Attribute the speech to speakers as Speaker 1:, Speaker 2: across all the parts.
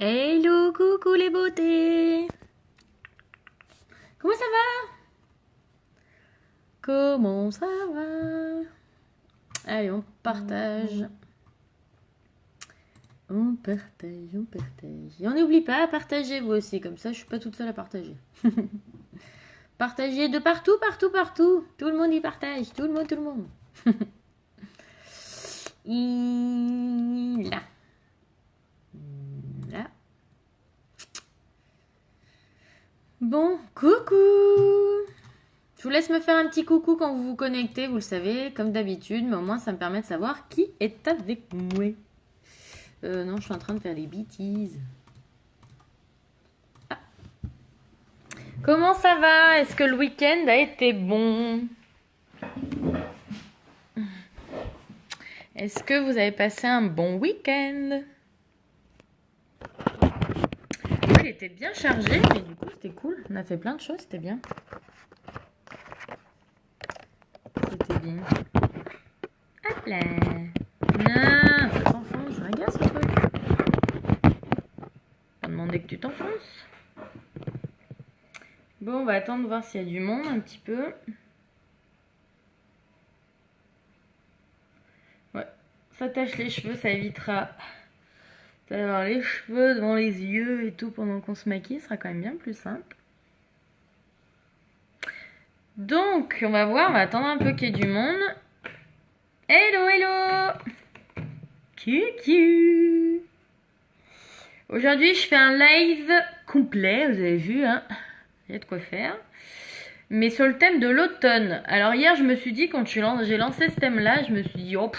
Speaker 1: Hello, coucou les beautés. Comment ça va? Comment ça va? Allez, on partage. On partage, on partage. Et on n'oublie pas, partagez vous aussi, comme ça je suis pas toute seule à partager. Partagez de partout, partout, partout. Tout le monde y partage, tout le monde, tout le monde. Là. Là. Bon, coucou. Je vous laisse me faire un petit coucou quand vous vous connectez, vous le savez, comme d'habitude, mais au moins ça me permet de savoir qui est avec moi. Non, je suis en train de faire des bêtises. Ah. Comment ça va? Est-ce que le week-end a été bon? Est-ce que vous avez passé un bon week-end? Il était bien chargé, mais du coup c'était cool. On a fait plein de choses, c'était bien. C'était bien. Hop là. Non, ça t'enfonce, ça agace ce truc. On va demander que tu t'enfonces. Bon, on va attendre de voir s'il y a du monde un petit peu. Ouais, ça tâche les cheveux, ça évitera d'avoir les cheveux devant les yeux et tout pendant qu'on se maquille, ce sera quand même bien plus simple. Donc, on va voir, on va attendre un peu qu'il y ait du monde. Hello, hello! Coucou! Aujourd'hui, je fais un live complet, vous avez vu, hein? Il y a de quoi faire. Mais sur le thème de l'automne. Alors hier, je me suis dit, quand j'ai lancé ce thème-là, je me suis dit, oh,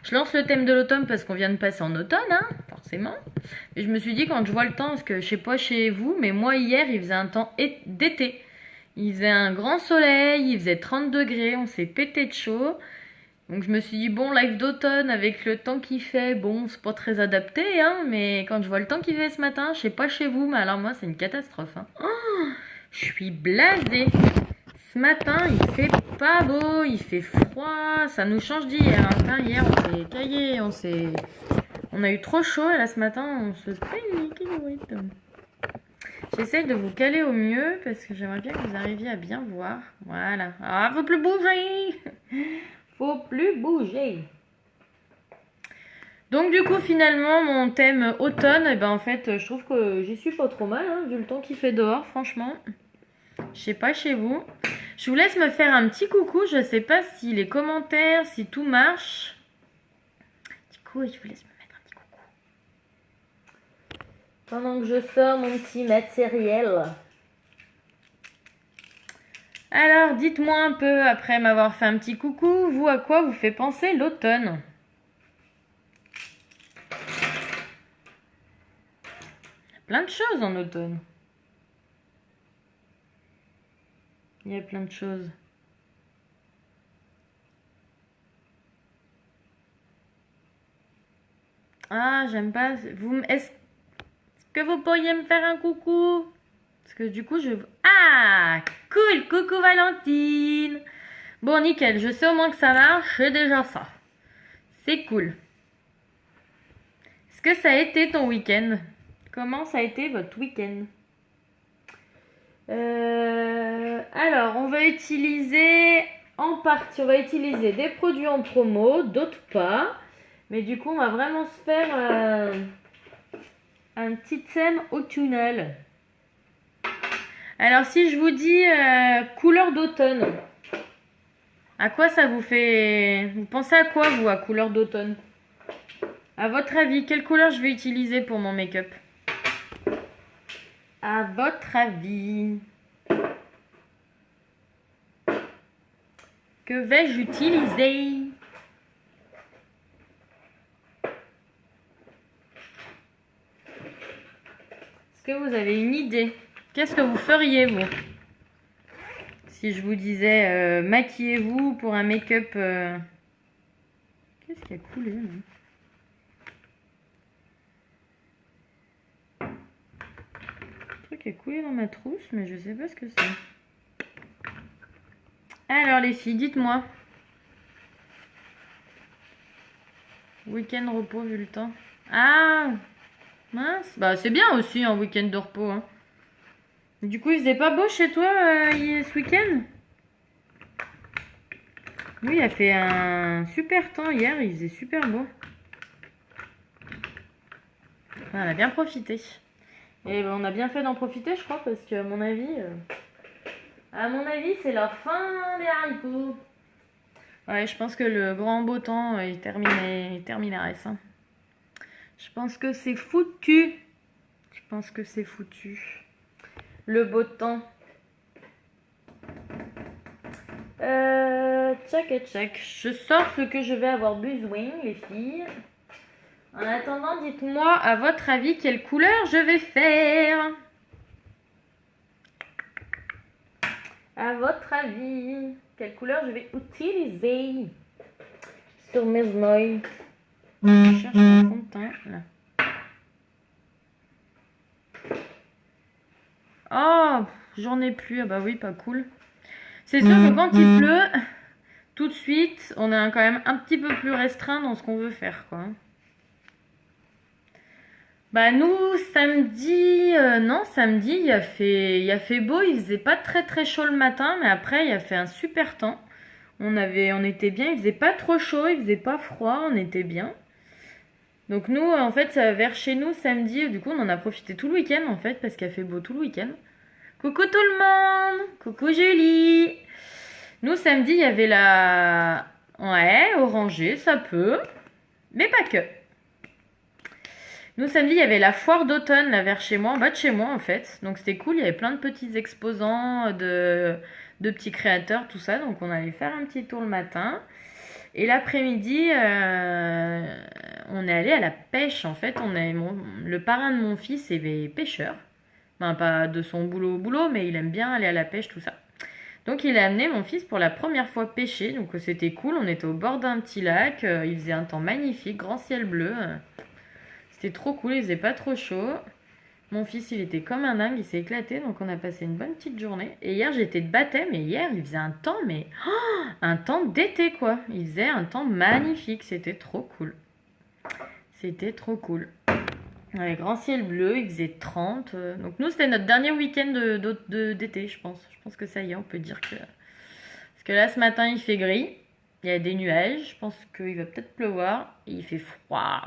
Speaker 1: je lance le thème de l'automne parce qu'on vient de passer en automne, hein, forcément. Et je me suis dit, quand je vois le temps, parce que je sais pas chez vous, mais moi hier, il faisait un temps d'été. Il faisait un grand soleil, il faisait 30 degrés, on s'est pété de chaud. Donc je me suis dit, bon, live d'automne avec le temps qu'il fait, bon, c'est pas très adapté, hein, mais quand je vois le temps qu'il fait ce matin, je sais pas chez vous, mais alors moi, c'est une catastrophe, hein. Oh, je suis blasée. Ce matin, il fait pas beau, il fait froid, ça nous change d'hier. Hein. Hier, on s'est caillé, on a eu trop chaud et là ce matin, on se fait. J'essaie de vous caler au mieux parce que j'aimerais bien que vous arriviez à bien voir. Voilà. Ah, faut plus bouger. Faut plus bouger. Donc du coup, finalement, mon thème automne, eh ben, en fait, je trouve que j'y suis pas trop mal, hein, vu le temps qu'il fait dehors, franchement. Je sais pas chez vous. Je vous laisse me faire un petit coucou. Je sais pas si les commentaires, si tout marche. Du coup, je vous laisse me mettre un petit coucou. Pendant que je sors mon petit matériel. Alors, dites-moi un peu, après m'avoir fait un petit coucou, vous, à quoi vous fait penser l'automne? Il y a plein de choses en automne. Il y a plein de choses. Ah, j'aime pas. Est-ce que vous pourriez me faire un coucou? Parce que du coup, je... Ah, cool, coucou Valentine. Bon, nickel, je sais au moins que ça marche, c'est déjà ça. C'est cool. Est-ce que ça a été ton week-end? Comment ça a été votre week-end? Alors, on va utiliser en partie, on va utiliser des produits en promo, d'autres pas. Mais du coup, on va vraiment se faire un petit thème automnal. Alors, si je vous dis couleur d'automne, à quoi ça vous fait... Vous pensez à quoi, vous, à couleur d'automne? À votre avis, quelle couleur je vais utiliser pour mon make-up? À votre avis, que vais-je utiliser? Est-ce que vous avez une idée? Qu'est-ce que vous feriez, vous? Si je vous disais maquillez-vous pour un make-up... Qu'est-ce qui a coulé là? Un truc a coulé dans ma trousse, mais je sais pas ce que c'est. Alors les filles, dites-moi. Week-end repos vu le temps. Ah! Mince. Bah, c'est bien aussi un week-end de repos. Hein. Du coup, il faisait pas beau chez toi ce week-end? Oui, il a fait un super temps hier, il faisait super beau. On a bien profité. Et ben, on a bien fait d'en profiter, je crois, parce que à mon avis, c'est la fin des haricots. Ouais, je pense que le grand beau temps est terminé récent. Je pense que c'est foutu. Le beau temps. Tchac et tchac. Je sors ce que je vais avoir besoin, les filles. En attendant, dites-moi, à votre avis, quelle couleur je vais faire? À votre avis, quelle couleur je vais utiliser sur mes mailles? Je cherche mon fond de teint, là. Oh, j'en ai plus. Ah bah oui, pas cool. C'est sûr que quand il pleut, tout de suite, on est quand même un petit peu plus restreint dans ce qu'on veut faire, quoi. Bah nous, samedi, samedi, il a fait beau, il faisait pas très très chaud le matin, mais après, il a fait un super temps. On était bien, il faisait pas trop chaud, il faisait pas froid, on était bien. Donc nous, en fait, vers chez nous, samedi, du coup, on en a profité tout le week-end, en fait, parce qu'il a fait beau tout le week-end. Coucou tout le monde! Coucou Julie! Nous, samedi, il y avait la... Ouais, orangé, ça peut. Mais pas que. Nous, samedi, il y avait la foire d'automne, là, vers chez moi, en bas de chez moi, en fait. Donc, c'était cool. Il y avait plein de petits exposants, de petits créateurs, tout ça. Donc, on allait faire un petit tour le matin. Et l'après-midi, on est allé à la pêche, en fait. Le parrain de mon fils est pêcheur. Enfin, pas de son boulot, mais il aime bien aller à la pêche, tout ça. Donc il a amené mon fils pour la première fois pêcher, donc c'était cool, on était au bord d'un petit lac, il faisait un temps magnifique, grand ciel bleu, c'était trop cool, il faisait pas trop chaud. Mon fils il était comme un dingue, il s'est éclaté, donc on a passé une bonne petite journée. Et hier j'étais de baptême, et hier il faisait un temps, mais un temps d'été quoi, il faisait un temps magnifique, c'était trop cool. C'était trop cool. Ouais, grand ciel bleu, il faisait 30. Donc nous, c'était notre dernier week-end d'été, je pense. Je pense que ça y est, on peut dire que... Parce que là, ce matin, il fait gris. Il y a des nuages. Je pense qu'il va peut-être pleuvoir. Et il fait froid.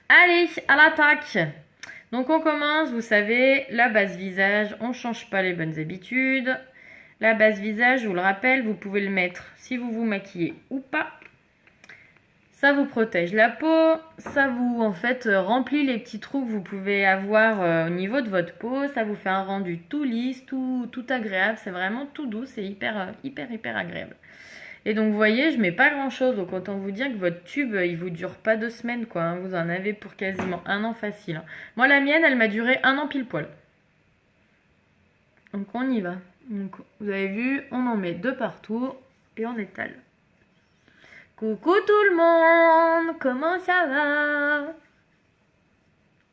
Speaker 1: Allez, à l'attaque. Donc on commence, vous savez, la base visage. On ne change pas les bonnes habitudes. La base visage, je vous le rappelle, vous pouvez le mettre si vous vous maquillez ou pas. Ça vous protège la peau, ça vous en fait remplit les petits trous que vous pouvez avoir au niveau de votre peau, ça vous fait un rendu tout lisse, tout agréable, c'est vraiment tout doux, c'est hyper agréable. Et donc vous voyez, je mets pas grand chose, donc autant vous dire que votre tube il vous dure pas 2 semaines quoi, hein. Vous en avez pour quasiment 1 an facile. Hein. Moi la mienne elle m'a duré 1 an pile poil. Donc on y va. Donc, vous avez vu, on en met de partout et on étale. Coucou tout le monde, comment ça va?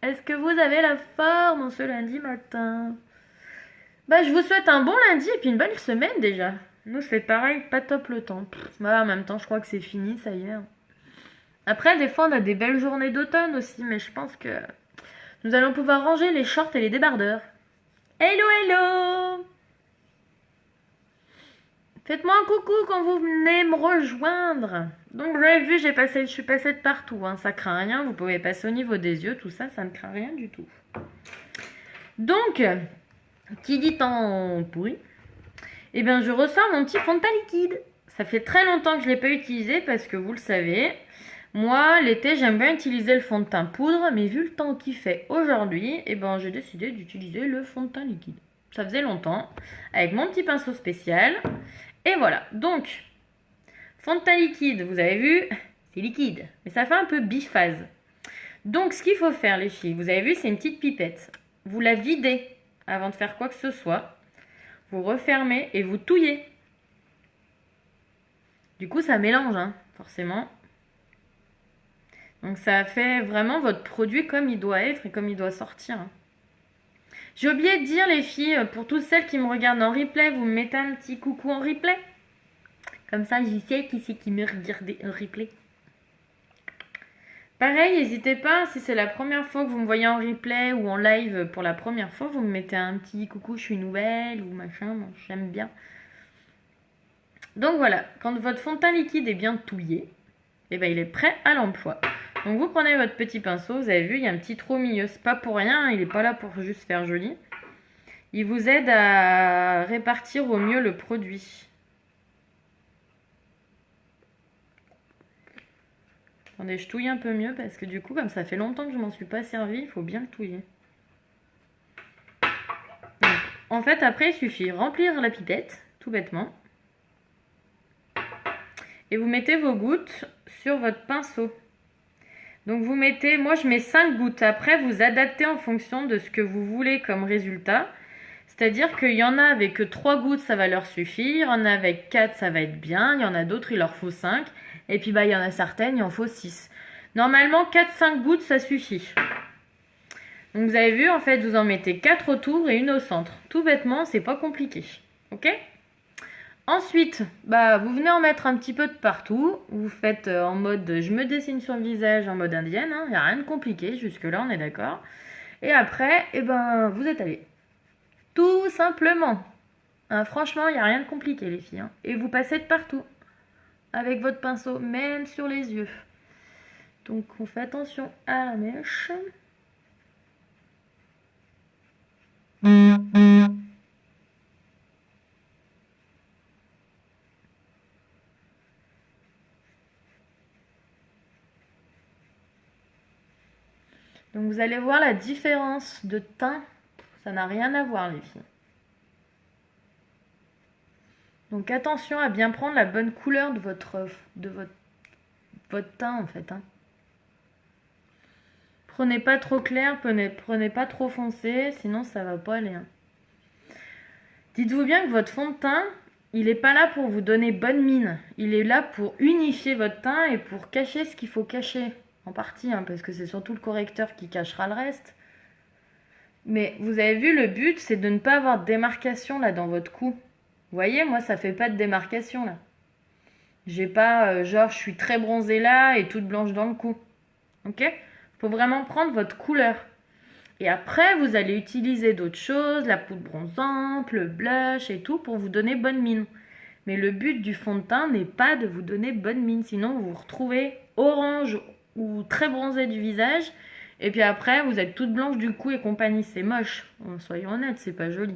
Speaker 1: Est-ce que vous avez la forme en ce lundi matin? Bah je vous souhaite un bon lundi et puis une bonne semaine déjà. Nous c'est pareil, pas top le temps. Ouais, en même temps je crois que c'est fini, ça y est. Après des fois on a des belles journées d'automne aussi, mais je pense que nous allons pouvoir ranger les shorts et les débardeurs. Hello hello! Faites-moi un coucou quand vous venez me rejoindre. Donc vous avez vu, je suis passée de partout. Hein. Ça craint rien. Vous pouvez passer au niveau des yeux. Tout ça, ça ne craint rien du tout. Donc, qui dit temps pourri, eh bien je ressors mon petit fond de teint liquide. Ça fait très longtemps que je ne l'ai pas utilisé parce que vous le savez, moi l'été j'aime bien utiliser le fond de teint poudre. Mais vu le temps qu'il fait aujourd'hui, eh ben, j'ai décidé d'utiliser le fond de teint liquide. Ça faisait longtemps. Avec mon petit pinceau spécial. Et voilà, donc, fond de teint liquide, vous avez vu, c'est liquide, mais ça fait un peu biphase. Donc, ce qu'il faut faire, les filles, vous avez vu, c'est une petite pipette. Vous la videz avant de faire quoi que ce soit. Vous refermez et vous touillez. Du coup, ça mélange, hein, forcément. Donc, ça fait vraiment votre produit comme il doit être et comme il doit sortir. Hein. J'ai oublié de dire, les filles, pour toutes celles qui me regardent en replay, vous me mettez un petit coucou en replay. Comme ça, j'y sais qui c'est qui me regarde en replay. Pareil, n'hésitez pas, si c'est la première fois que vous me voyez en replay ou en live pour la première fois, vous me mettez un petit coucou, je suis nouvelle ou machin, moi, j'aime bien. Donc voilà, quand votre fond de teint liquide est bien touillé, et ben il est prêt à l'emploi. Donc vous prenez votre petit pinceau, vous avez vu, il y a un petit trou au milieu, c'est pas pour rien, il n'est pas là pour juste faire joli. Il vous aide à répartir au mieux le produit. Attendez, je touille un peu mieux parce que du coup, comme ça fait longtemps que je m'en suis pas servi, il faut bien le touiller. Donc, en fait, après, il suffit remplir la pipette, tout bêtement. Et vous mettez vos gouttes sur votre pinceau. Donc vous mettez, moi je mets 5 gouttes. Après, vous adaptez en fonction de ce que vous voulez comme résultat. C'est-à-dire qu'il y en a avec 3 gouttes, ça va leur suffire. Il y en a avec 4, ça va être bien. Il y en a d'autres, il leur faut 5. Et puis bah, il y en a certaines, il en faut 6. Normalement, 4-5 gouttes, ça suffit. Donc vous avez vu, en fait, vous en mettez 4 autour et une au centre. Tout bêtement, c'est pas compliqué. Ok ? Ensuite, bah, vous venez en mettre un petit peu de partout. Vous faites en mode je me dessine sur le visage en mode indienne. Il n'y a rien de compliqué, jusque-là, on est d'accord. Et après, eh ben, vous étalez. Tout simplement. Hein, franchement, il n'y a rien de compliqué, les filles. Hein. Et vous passez de partout. Avec votre pinceau, même sur les yeux. Donc, on fait attention à la mèche. Donc, vous allez voir la différence de teint. Ça n'a rien à voir, les filles. Donc attention à bien prendre la bonne couleur de votre teint en fait. Hein. Prenez pas trop clair, prenez pas trop foncé, sinon ça va pas aller. Hein. Dites-vous bien que votre fond de teint, il n'est pas là pour vous donner bonne mine. Il est là pour unifier votre teint et pour cacher ce qu'il faut cacher. En partie, hein, parce que c'est surtout le correcteur qui cachera le reste. Mais vous avez vu, le but, c'est de ne pas avoir de démarcation là dans votre cou. Vous voyez, moi, ça fait pas de démarcation, là. J'ai pas, genre, je suis très bronzée là et toute blanche dans le cou. Ok ? Faut vraiment prendre votre couleur. Et après, vous allez utiliser d'autres choses, la poudre bronzante, le blush et tout, pour vous donner bonne mine. Mais le but du fond de teint n'est pas de vous donner bonne mine. Sinon, vous vous retrouvez orange ou très bronzée du visage. Et puis après, vous êtes toute blanche du cou et compagnie. C'est moche. Soyons honnêtes, c'est pas joli.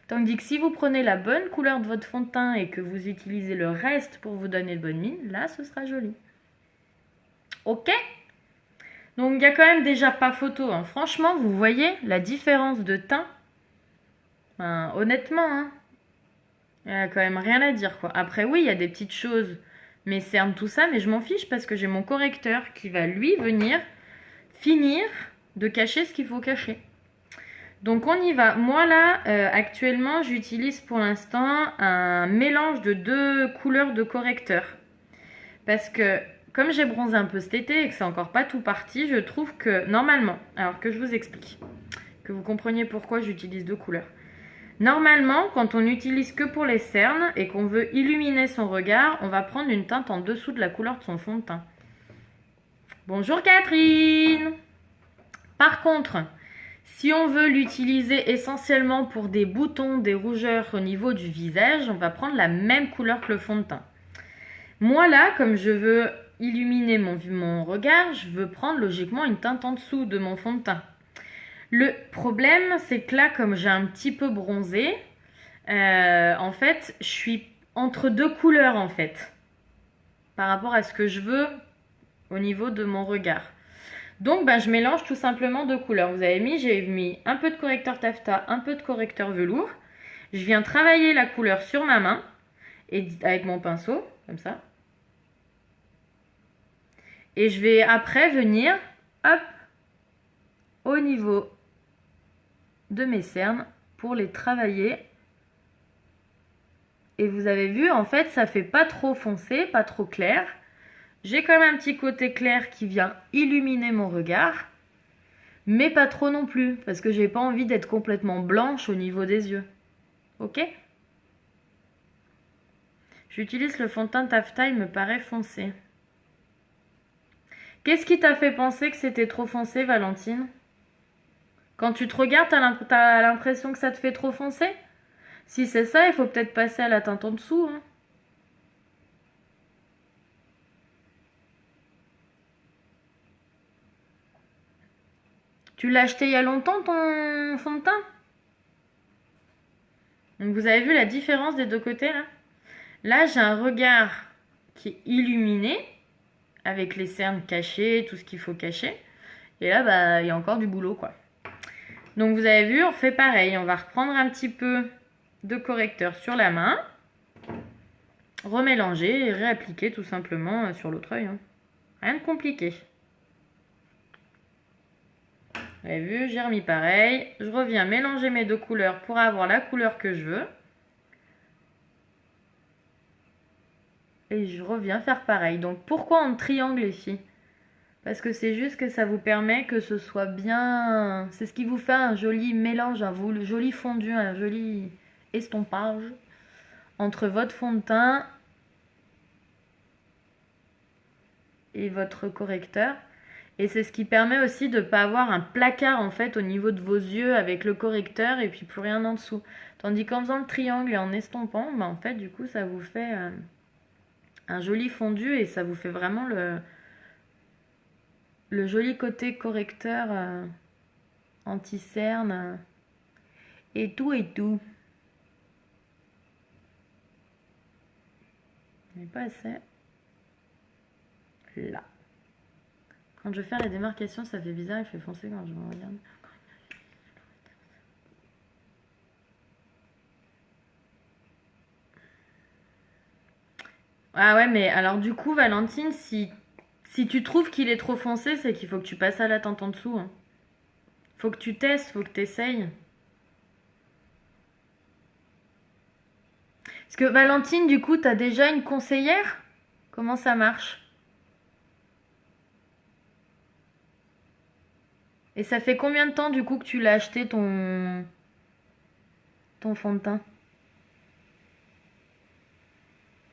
Speaker 1: Tandis que si vous prenez la bonne couleur de votre fond de teint et que vous utilisez le reste pour vous donner de bonne mine, là, ce sera joli. Ok ? Donc, il n'y a quand même déjà pas photo. Hein. Franchement, vous voyez la différence de teint. Enfin, honnêtement, hein, il n'y a quand même rien à dire. Quoi. Après, oui, il y a des petites choses, mais cerne tout ça, mais je m'en fiche parce que j'ai mon correcteur qui va, lui, venir finir de cacher ce qu'il faut cacher. Donc on y va. Moi là, actuellement, j'utilise pour l'instant un mélange de 2 couleurs de correcteur. Parce que comme j'ai bronzé un peu cet été et que c'est encore pas tout parti, je trouve que normalement, alors que je vous explique, que vous compreniez pourquoi j'utilise 2 couleurs. Normalement, quand on n'utilise que pour les cernes et qu'on veut illuminer son regard, on va prendre une teinte en dessous de la couleur de son fond de teint. Bonjour Catherine! Par contre, si on veut l'utiliser essentiellement pour des boutons, des rougeurs au niveau du visage, on va prendre la même couleur que le fond de teint. Moi là, comme je veux illuminer mon regard, je veux prendre logiquement une teinte en dessous de mon fond de teint. Le problème, c'est que là, comme j'ai un petit peu bronzé, en fait, je suis entre 2 couleurs en fait, par rapport à ce que je veux au niveau de mon regard. Donc, ben, je mélange tout simplement 2 couleurs. Vous avez mis, j'ai mis un peu de correcteur taffetas, un peu de correcteur velours. Je viens travailler la couleur sur ma main et avec mon pinceau, comme ça. Et je vais après venir, hop, au niveau de mes cernes pour les travailler. Et vous avez vu, en fait, ça fait pas trop foncé, pas trop clair. J'ai quand même un petit côté clair qui vient illuminer mon regard, mais pas trop non plus, parce que j'ai pas envie d'être complètement blanche au niveau des yeux. Ok ? J'utilise le fond de teint taffetas, il me paraît foncé. Qu'est-ce qui t'a fait penser que c'était trop foncé, Valentine? Quand tu te regardes, t'as l'impression que ça te fait trop foncé? Si c'est ça, il faut peut-être passer à la teinte en dessous, hein. Tu l'as acheté il y a longtemps, ton fond de teint? Donc vous avez vu la différence des deux côtés, là? Là, j'ai un regard qui est illuminé, avec les cernes cachées, tout ce qu'il faut cacher. Et là, bah, il y a encore du boulot, quoi. Donc vous avez vu, on fait pareil. On va reprendre un petit peu de correcteur sur la main, remélanger et réappliquer tout simplement sur l'autre œil, hein. Rien de compliqué. Vous avez vu, j'ai remis pareil. Je reviens mélanger mes deux couleurs pour avoir la couleur que je veux. Et je reviens faire pareil. Donc pourquoi en triangle, les filles? Parce que c'est juste que ça vous permet que ce soit bien... C'est ce qui vous fait un joli mélange, un joli fondu, un joli estompage entre votre fond de teint et votre correcteur. Et c'est ce qui permet aussi de ne pas avoir un placard en fait au niveau de vos yeux avec le correcteur et puis plus rien en dessous. Tandis qu'en faisant le triangle et en estompant, bah, en fait du coup ça vous fait un joli fondu et ça vous fait vraiment le joli côté correcteur anti-cerne et tout et tout. Mais pas assez. Là. Quand je vais faire les démarcations, ça fait bizarre, il fait foncer quand je me regarde. Ah ouais, mais alors du coup, Valentine, si tu trouves qu'il est trop foncé, c'est qu'il faut que tu passes à la teinte en dessous, hein. Faut que tu testes, faut que tu essayes. Parce que Valentine, du coup, t'as déjà une conseillère? Comment ça marche? Et ça fait combien de temps, du coup, que tu l'as acheté ton fond de teint?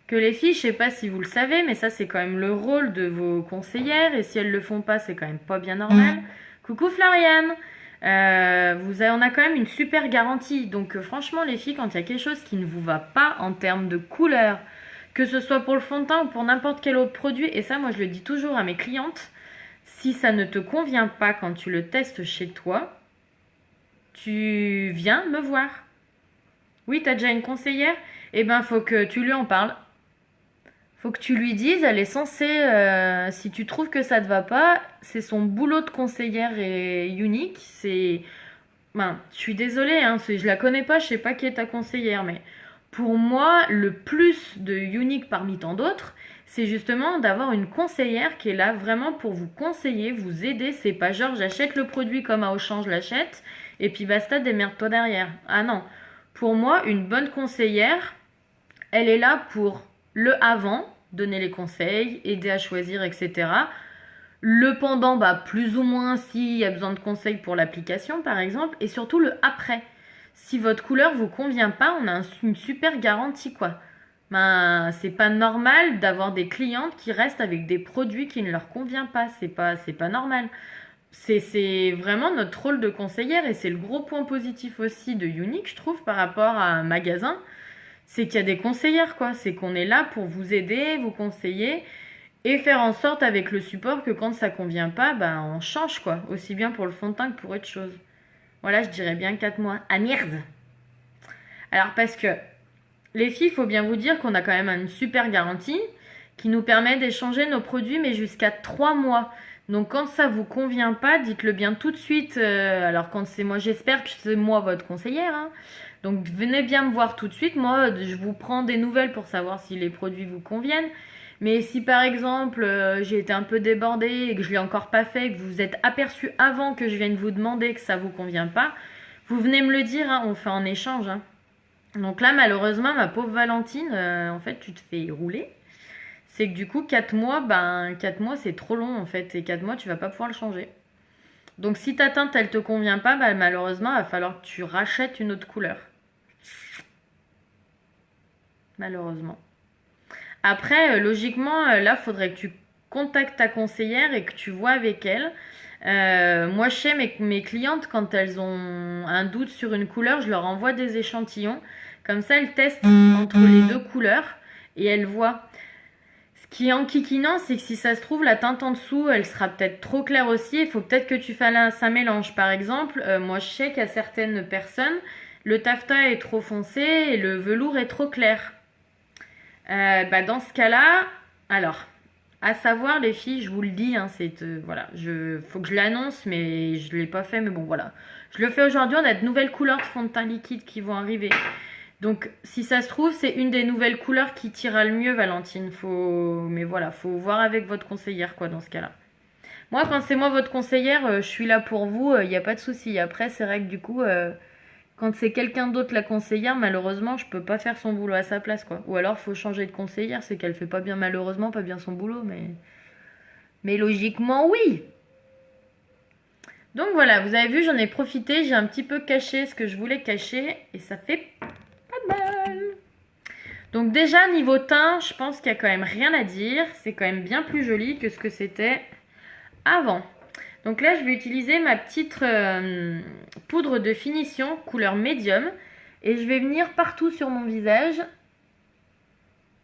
Speaker 1: Que les filles, je sais pas si vous le savez, mais ça c'est quand même le rôle de vos conseillères, et si elles le font pas, c'est quand même pas bien normal. Coucou Floriane. On a quand même une super garantie. Donc franchement les filles, quand il y a quelque chose qui ne vous va pas en termes de couleur, que ce soit pour le fond de teint ou pour n'importe quel autre produit, et ça moi je le dis toujours à mes clientes, si ça ne te convient pas quand tu le testes chez toi, tu viens me voir. Oui, t'as déjà une conseillère? Eh ben faut que tu lui en parles. Faut que tu lui dises, elle est censée, si tu trouves que ça te va pas, c'est son boulot de conseillère et unique. Ben, je suis désolée, hein, je la connais pas, je sais pas qui est ta conseillère, mais pour moi, le plus de unique parmi tant d'autres, c'est justement d'avoir une conseillère qui est là vraiment pour vous conseiller, vous aider. C'est pas genre j'achète le produit comme à Auchan, je l'achète, et puis basta, démerde-toi derrière. Ah non. Pour moi, une bonne conseillère, elle est là pour le avant, donner les conseils, aider à choisir, etc. Le pendant, bah, plus ou moins s'il y a besoin de conseils pour l'application, par exemple. Et surtout le après. Si votre couleur vous convient pas, on a une super garantie, quoi. Ben, c'est pas normal d'avoir des clientes qui restent avec des produits qui ne leur conviennent pas. C'est pas normal. C'est vraiment notre rôle de conseillère et c'est le gros point positif aussi de Unique, je trouve, par rapport à un magasin. C'est qu'il y a des conseillères, quoi. C'est qu'on est là pour vous aider, vous conseiller et faire en sorte avec le support que quand ça convient pas, ben on change, quoi. Aussi bien pour le fond de teint que pour autre chose. Voilà, je dirais bien 4 mois. Ah merde! Alors parce que les filles, il faut bien vous dire qu'on a quand même une super garantie qui nous permet d'échanger nos produits, mais jusqu'à 3 mois. Donc quand ça vous convient pas, dites-le bien tout de suite. Alors quand c'est moi, j'espère que c'est moi votre conseillère, hein. Donc venez bien me voir tout de suite. Moi, je vous prends des nouvelles pour savoir si les produits vous conviennent. Mais si par exemple j'ai été un peu débordée et que je l'ai encore pas fait, que vous vous êtes aperçu avant que je vienne vous demander que ça vous convient pas, vous venez me le dire, hein, on fait un échange, hein. Donc là, malheureusement, ma pauvre Valentine, en fait, tu te fais rouler. C'est que du coup, 4 mois, ben 4 mois, c'est trop long en fait. Et 4 mois, tu vas pas pouvoir le changer. Donc si ta teinte, elle te convient pas, ben, malheureusement, il va falloir que tu rachètes une autre couleur. Malheureusement. Après, logiquement, là, faudrait que tu contactes ta conseillère et que tu vois avec elle. Moi, je sais, mes clientes, quand elles ont un doute sur une couleur, je leur envoie des échantillons. Comme ça, elles testent entre les deux couleurs et elles voient. Ce qui est enquiquinant, c'est que si ça se trouve, la teinte en dessous, elle sera peut-être trop claire aussi. Il faut peut-être que tu fasses un mélange. Par exemple, moi, je sais qu'à certaines personnes, le taffetas est trop foncé et le velours est trop clair. Dans ce cas-là, alors, à savoir les filles, je vous le dis, hein, voilà, faut que je l'annonce, mais je ne l'ai pas fait, mais bon voilà. Je le fais aujourd'hui, on a de nouvelles couleurs de fond de teint liquide qui vont arriver. Donc si ça se trouve, c'est une des nouvelles couleurs qui t'ira le mieux, Valentine. Mais voilà, faut voir avec votre conseillère quoi dans ce cas-là. Moi, quand c'est moi votre conseillère, je suis là pour vous, il n'y a pas de souci. Après, c'est vrai que du coup, quand c'est quelqu'un d'autre la conseillère, malheureusement, je peux pas faire son boulot à sa place, quoi. Ou alors, faut changer de conseillère, c'est qu'elle fait pas bien, malheureusement, pas bien son boulot, mais logiquement, oui. Donc voilà, vous avez vu, j'en ai profité, j'ai un petit peu caché ce que je voulais cacher, et ça fait pas mal. Donc déjà, niveau teint, je pense qu'il y a quand même rien à dire. C'est quand même bien plus joli que ce que c'était avant. Donc là, je vais utiliser ma petite poudre de finition couleur médium. Et je vais venir partout sur mon visage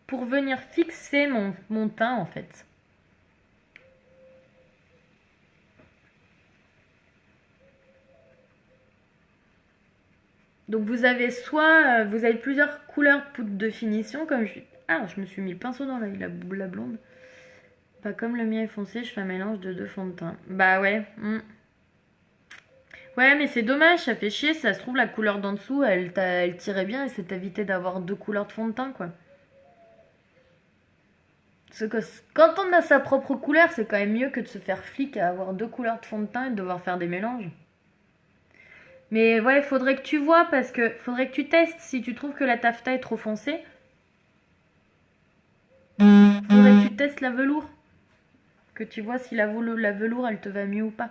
Speaker 1: pour venir fixer mon teint en fait. Donc vous avez vous avez plusieurs couleurs de poudre de finition comme je... Ah, je me suis mis le pinceau dans l'œil, la blonde. Pas comme le mien est foncé, je fais un mélange de 2 fonds de teint. Bah ouais. Ouais, mais c'est dommage, ça fait chier. Ça se trouve, la couleur d'en dessous, elle tirait bien et c'est évité d'avoir 2 couleurs de fond de teint, quoi. Parce que quand on a sa propre couleur, c'est quand même mieux que de se faire flic à avoir 2 couleurs de fond de teint et de devoir faire des mélanges. Mais ouais, faudrait que tu vois parce que faudrait que tu testes. Si tu trouves que la taffetas est trop foncée, faudrait que tu testes la velours. Que tu vois si la velours elle te va mieux ou pas.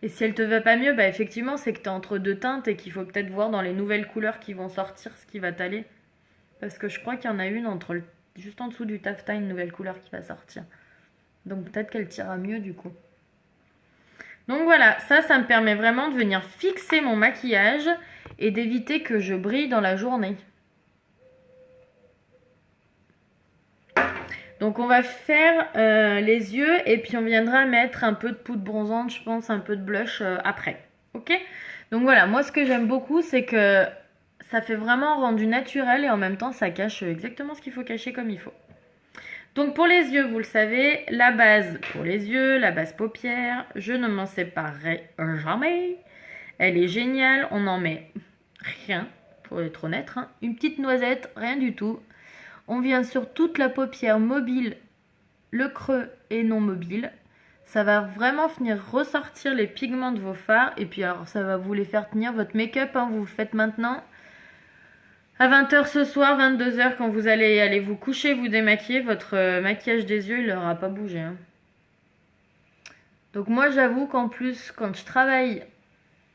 Speaker 1: Et si elle te va pas mieux, bah effectivement c'est que t'es entre deux teintes et qu'il faut peut-être voir dans les nouvelles couleurs qui vont sortir ce qui va t'aller. Parce que je crois qu'il y en a une juste en dessous du taffetas, une nouvelle couleur qui va sortir. Donc peut-être qu'elle t'ira mieux du coup. Donc voilà, ça me permet vraiment de venir fixer mon maquillage et d'éviter que je brille dans la journée. Donc on va faire les yeux et puis on viendra mettre un peu de poudre bronzante, je pense, un peu de blush après. Ok? Donc voilà, moi ce que j'aime beaucoup c'est que ça fait vraiment rendu naturel et en même temps ça cache exactement ce qu'il faut cacher comme il faut. Donc pour les yeux, vous le savez, la base pour les yeux, la base paupières, je ne m'en séparerai jamais. Elle est géniale, on n'en met rien, pour être honnête, hein. Une petite noisette, rien du tout. On vient sur toute la paupière mobile, le creux et non mobile. Ça va vraiment venir ressortir les pigments de vos fards. Et puis alors ça va vous les faire tenir votre make-up, hein, vous le faites maintenant. À 20h ce soir, 22h quand vous allez aller vous coucher, vous démaquiller, votre maquillage des yeux il n'aura pas bougé. Hein. Donc moi j'avoue qu'en plus quand je travaille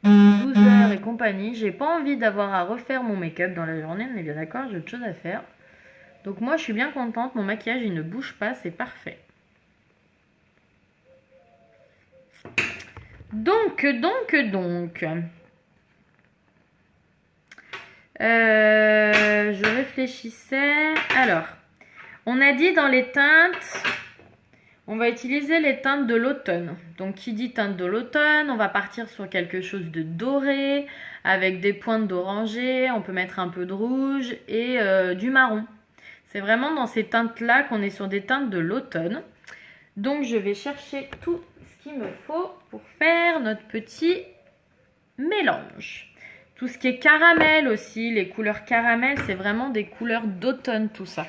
Speaker 1: 12 heures et compagnie, j'ai pas envie d'avoir à refaire mon make-up dans la journée, on est bien d'accord, j'ai autre chose à faire. Donc moi je suis bien contente, mon maquillage il ne bouge pas, c'est parfait. Donc. Je réfléchissais. Alors, on a dit dans les teintes, on va utiliser les teintes de l'automne. Donc qui dit teinte de l'automne, on va partir sur quelque chose de doré, avec des pointes d'oranger, on peut mettre un peu de rouge et du marron. C'est vraiment dans ces teintes-là qu'on est sur des teintes de l'automne. Donc je vais chercher tout ce qu'il me faut pour faire notre petit mélange. Tout ce qui est caramel aussi, les couleurs caramel, c'est vraiment des couleurs d'automne tout ça.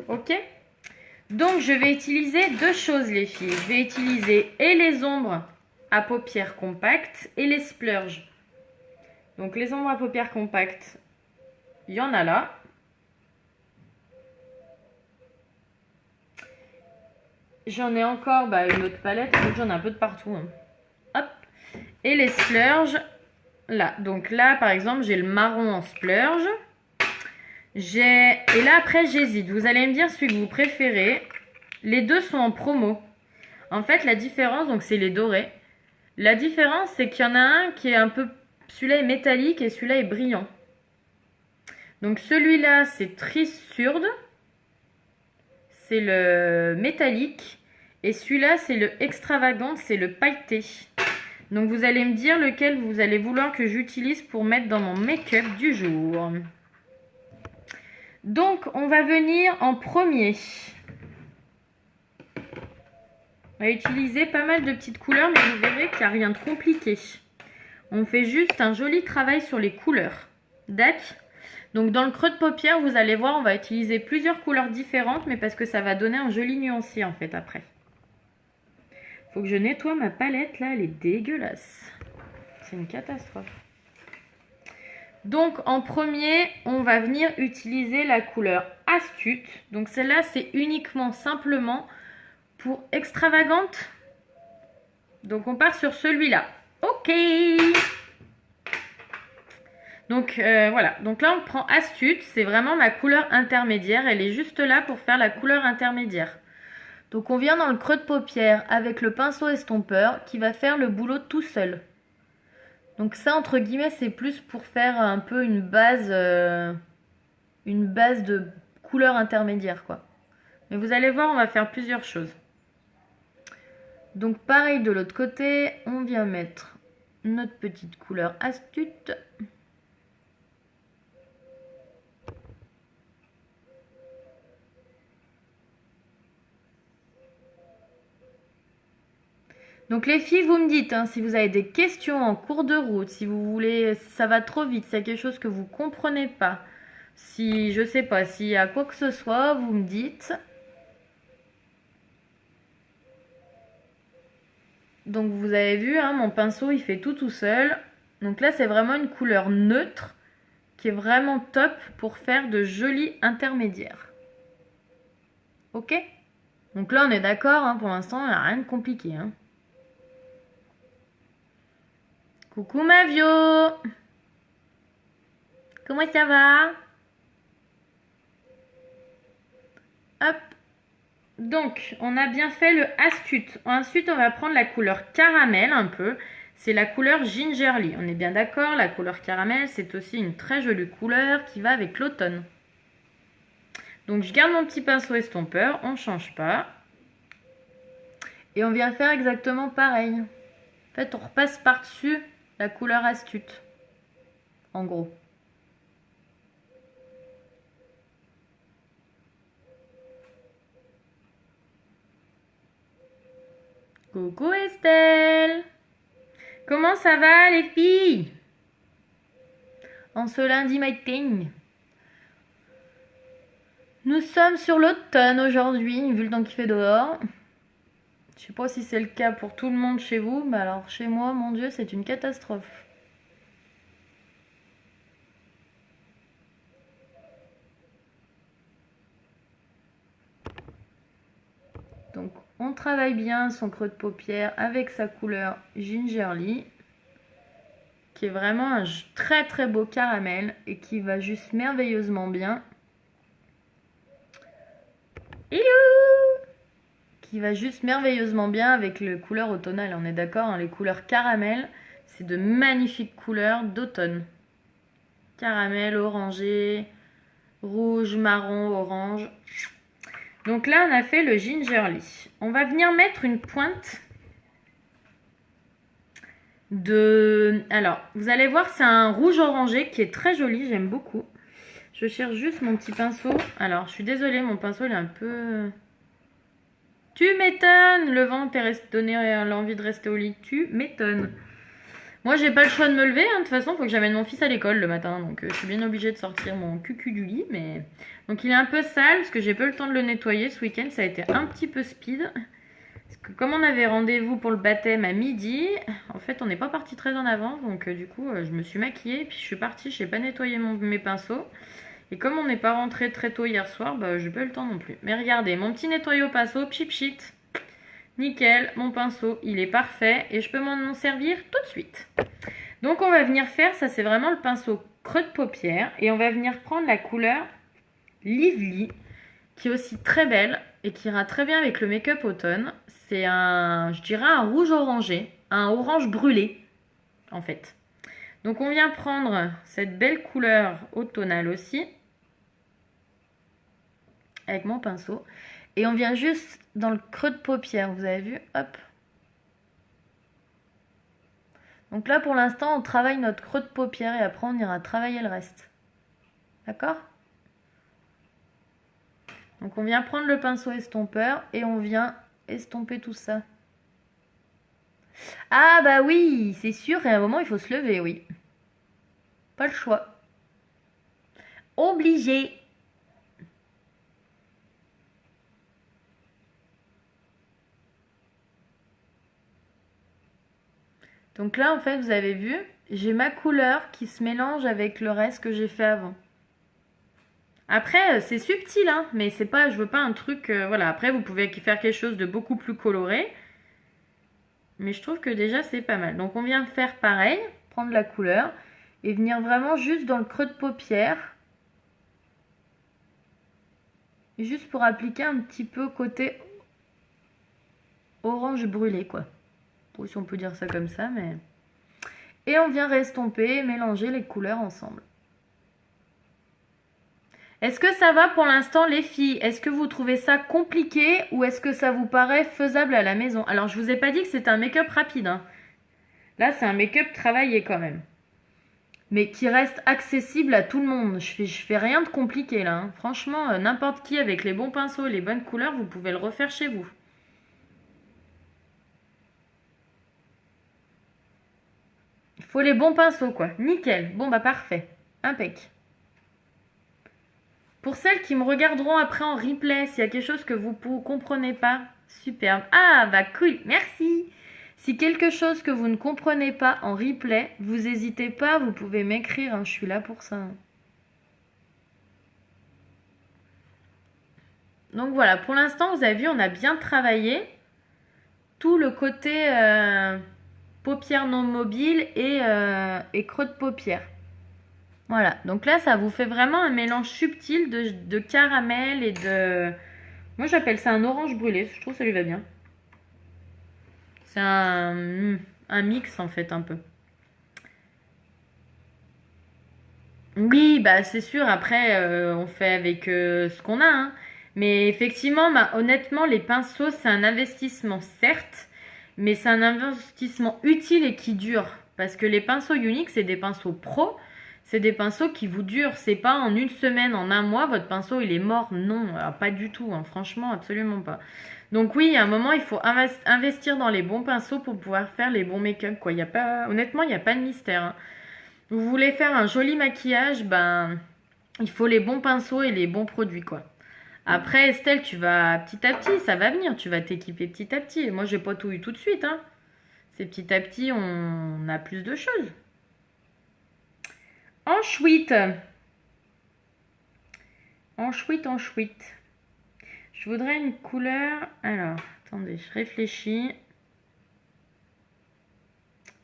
Speaker 1: Ok? Donc je vais utiliser 2 choses les filles. Je vais utiliser et les ombres à paupières compactes et les splurges. Donc les ombres à paupières compactes, il y en a là. J'en ai encore une autre palette, donc j'en ai un peu de partout. Hein. Hop. Et les splurges, là. Donc là, par exemple, j'ai le marron en splurge. Et là, après, j'hésite. Vous allez me dire celui que vous préférez. Les deux sont en promo. En fait, la différence, donc c'est les dorés. La différence, c'est qu'il y en a un qui est un peu... Celui-là est métallique et celui-là est brillant. Donc celui-là, c'est Trissurde. C'est le métallique. Et celui-là, c'est le extravagant, c'est le pailleté. Donc vous allez me dire lequel vous allez vouloir que j'utilise pour mettre dans mon make-up du jour. Donc on va venir en premier. On va utiliser pas mal de petites couleurs, mais vous verrez qu'il n'y a rien de compliqué. On fait juste un joli travail sur les couleurs. D'accord? Donc dans le creux de paupière, vous allez voir, on va utiliser plusieurs couleurs différentes, mais parce que ça va donner un joli nuancier en fait après. Faut que je nettoie ma palette là, elle est dégueulasse. C'est une catastrophe. Donc en premier, on va venir utiliser la couleur Astute. Donc celle-là, c'est uniquement simplement pour extravagante. Donc on part sur celui-là. Ok. Donc voilà, donc là on prend Astute, c'est vraiment ma couleur intermédiaire, elle est juste là pour faire la couleur intermédiaire. Donc on vient dans le creux de paupière avec le pinceau estompeur qui va faire le boulot tout seul. Donc ça entre guillemets c'est plus pour faire un peu une base de couleur intermédiaire quoi. Mais vous allez voir, on va faire plusieurs choses. Donc pareil de l'autre côté, on vient mettre notre petite couleur Astute. Donc les filles, vous me dites hein, si vous avez des questions en cours de route, si vous voulez, ça va trop vite, s'il y a quelque chose que vous ne comprenez pas, si je sais pas, s'il y a quoi que ce soit, vous me dites. Donc vous avez vu, hein, mon pinceau il fait tout seul. Donc là c'est vraiment une couleur neutre qui est vraiment top pour faire de jolis intermédiaires. Ok? Donc là on est d'accord, hein, pour l'instant il n'y a rien de compliqué. Hein. Coucou Mavio! Comment ça va? Hop! Donc, on a bien fait le Astute. Ensuite, on va prendre la couleur caramel un peu. C'est la couleur Gingerly. On est bien d'accord, la couleur caramel, c'est aussi une très jolie couleur qui va avec l'automne. Donc, je garde mon petit pinceau estompeur, on ne change pas. Et on vient faire exactement pareil. En fait, on repasse par-dessus la couleur Astute. En gros. Coucou Estelle! Comment ça va les filles? En ce lundi matin. Nous sommes sur l'automne aujourd'hui, vu le temps qu'il fait dehors. Je sais pas si c'est le cas pour tout le monde chez vous, mais alors chez moi, mon Dieu, c'est une catastrophe. Donc on travaille bien son creux de paupière avec sa couleur Gingerly, qui est vraiment un très très beau caramel et qui va juste merveilleusement bien. Hello! Qui va juste merveilleusement bien avec les couleurs automnales, on est d'accord, hein, les couleurs caramel, c'est de magnifiques couleurs d'automne. Caramel, orangé, rouge, marron, orange. Donc là, on a fait le Gingerly. On va venir mettre une pointe de... Alors, vous allez voir, c'est un rouge orangé qui est très joli, j'aime beaucoup. Je cherche juste mon petit pinceau. Alors, je suis désolée, mon pinceau, il est un peu... Tu m'étonnes! Le vent t'a donné l'envie de rester au lit. Tu m'étonnes. Moi, j'ai pas le choix de me lever. Hein. De toute façon, il faut que j'amène mon fils à l'école le matin. Donc, je suis bien obligée de sortir mon cucu du lit. Mais... Donc, il est un peu sale parce que j'ai pas eu le temps de le nettoyer ce week-end. Ça a été un petit peu speed. Parce que comme on avait rendez-vous pour le baptême à midi, en fait, on n'est pas parti très en avant. Donc, du coup, je me suis maquillée. Puis, je suis partie. Je n'ai pas nettoyé mes pinceaux. Et comme on n'est pas rentré très tôt hier soir, bah, j'ai pas eu le temps non plus. Mais regardez, mon petit nettoyau pinceau, pchip chit. Nickel, mon pinceau, il est parfait. Et je peux m'en servir tout de suite. Donc on va venir faire, ça c'est vraiment le pinceau creux de paupière. Et on va venir prendre la couleur Lively, qui est aussi très belle. et qui ira très bien avec le make-up automne. C'est un, je dirais un rouge orangé, un orange brûlé en fait. Donc on vient prendre cette belle couleur automnale aussi avec mon pinceau et on vient juste dans le creux de paupière, vous avez vu, hop. Donc là pour l'instant on travaille notre creux de paupière et après on ira travailler le reste. D'accord? Donc on vient prendre le pinceau estompeur et on vient estomper tout ça. Ah bah oui, c'est sûr, et à un moment il faut se lever, oui. Pas le choix. Obligé. Donc là en fait vous avez vu, j'ai ma couleur qui se mélange avec le reste que j'ai fait avant. Après c'est subtil hein, mais c'est pas, je veux pas un truc, voilà. Après vous pouvez faire quelque chose de beaucoup plus coloré. Mais je trouve que déjà c'est pas mal. Donc on vient faire pareil, prendre la couleur et venir vraiment juste dans le creux de paupière. Juste pour appliquer un petit peu côté orange brûlé quoi. Bon, si on peut dire ça comme ça, mais... Et on vient restomper, mélanger les couleurs ensemble. Est-ce que ça va pour l'instant les filles? Est-ce que vous trouvez ça compliqué ou est-ce que ça vous paraît faisable à la maison? Alors je vous ai pas dit que c'était un make-up rapide. Hein. Là c'est un make-up travaillé quand même. Mais qui reste accessible à tout le monde. Je fais rien de compliqué là. Hein. Franchement, n'importe qui avec les bons pinceaux et les bonnes couleurs, vous pouvez le refaire chez vous. Il faut les bons pinceaux quoi. Nickel. Bon bah parfait. Impec. Pour celles qui me regarderont après en replay, s'il y a quelque chose que vous ne comprenez pas, superbe. Ah bah cool, merci. Si quelque chose que vous ne comprenez pas en replay, vous n'hésitez pas, vous pouvez m'écrire, hein, je suis là pour ça. Donc voilà, pour l'instant, vous avez vu, on a bien travaillé tout le côté paupières non mobiles et creux de paupières. Voilà, donc là, ça vous fait vraiment un mélange subtil de caramel et de... Moi, j'appelle ça un orange brûlé, je trouve que ça lui va bien. C'est un mix, en fait, un peu. Oui, bah c'est sûr, après, on fait avec ce qu'on a, hein. Mais effectivement, bah, honnêtement, les pinceaux, c'est un investissement, certes, mais c'est un investissement utile et qui dure. Parce que les pinceaux Younique, c'est des pinceaux pro, c'est des pinceaux qui vous durent. C'est pas en une semaine, en un mois, votre pinceau, il est mort. Non, pas du tout, hein, franchement, absolument pas. Donc oui, à un moment, il faut investir dans les bons pinceaux pour pouvoir faire les bons make-up, quoi. Y a pas... Honnêtement, il n'y a pas de mystère, hein. Vous voulez faire un joli maquillage, ben, il faut les bons pinceaux et les bons produits, quoi. Après, Estelle, tu vas petit à petit, ça va venir. Tu vas t'équiper petit à petit. Moi, j'ai pas tout eu tout de suite, hein. C'est petit à petit, on a plus de choses. Ensuite, ensuite. Je voudrais une couleur... Alors, attendez, je réfléchis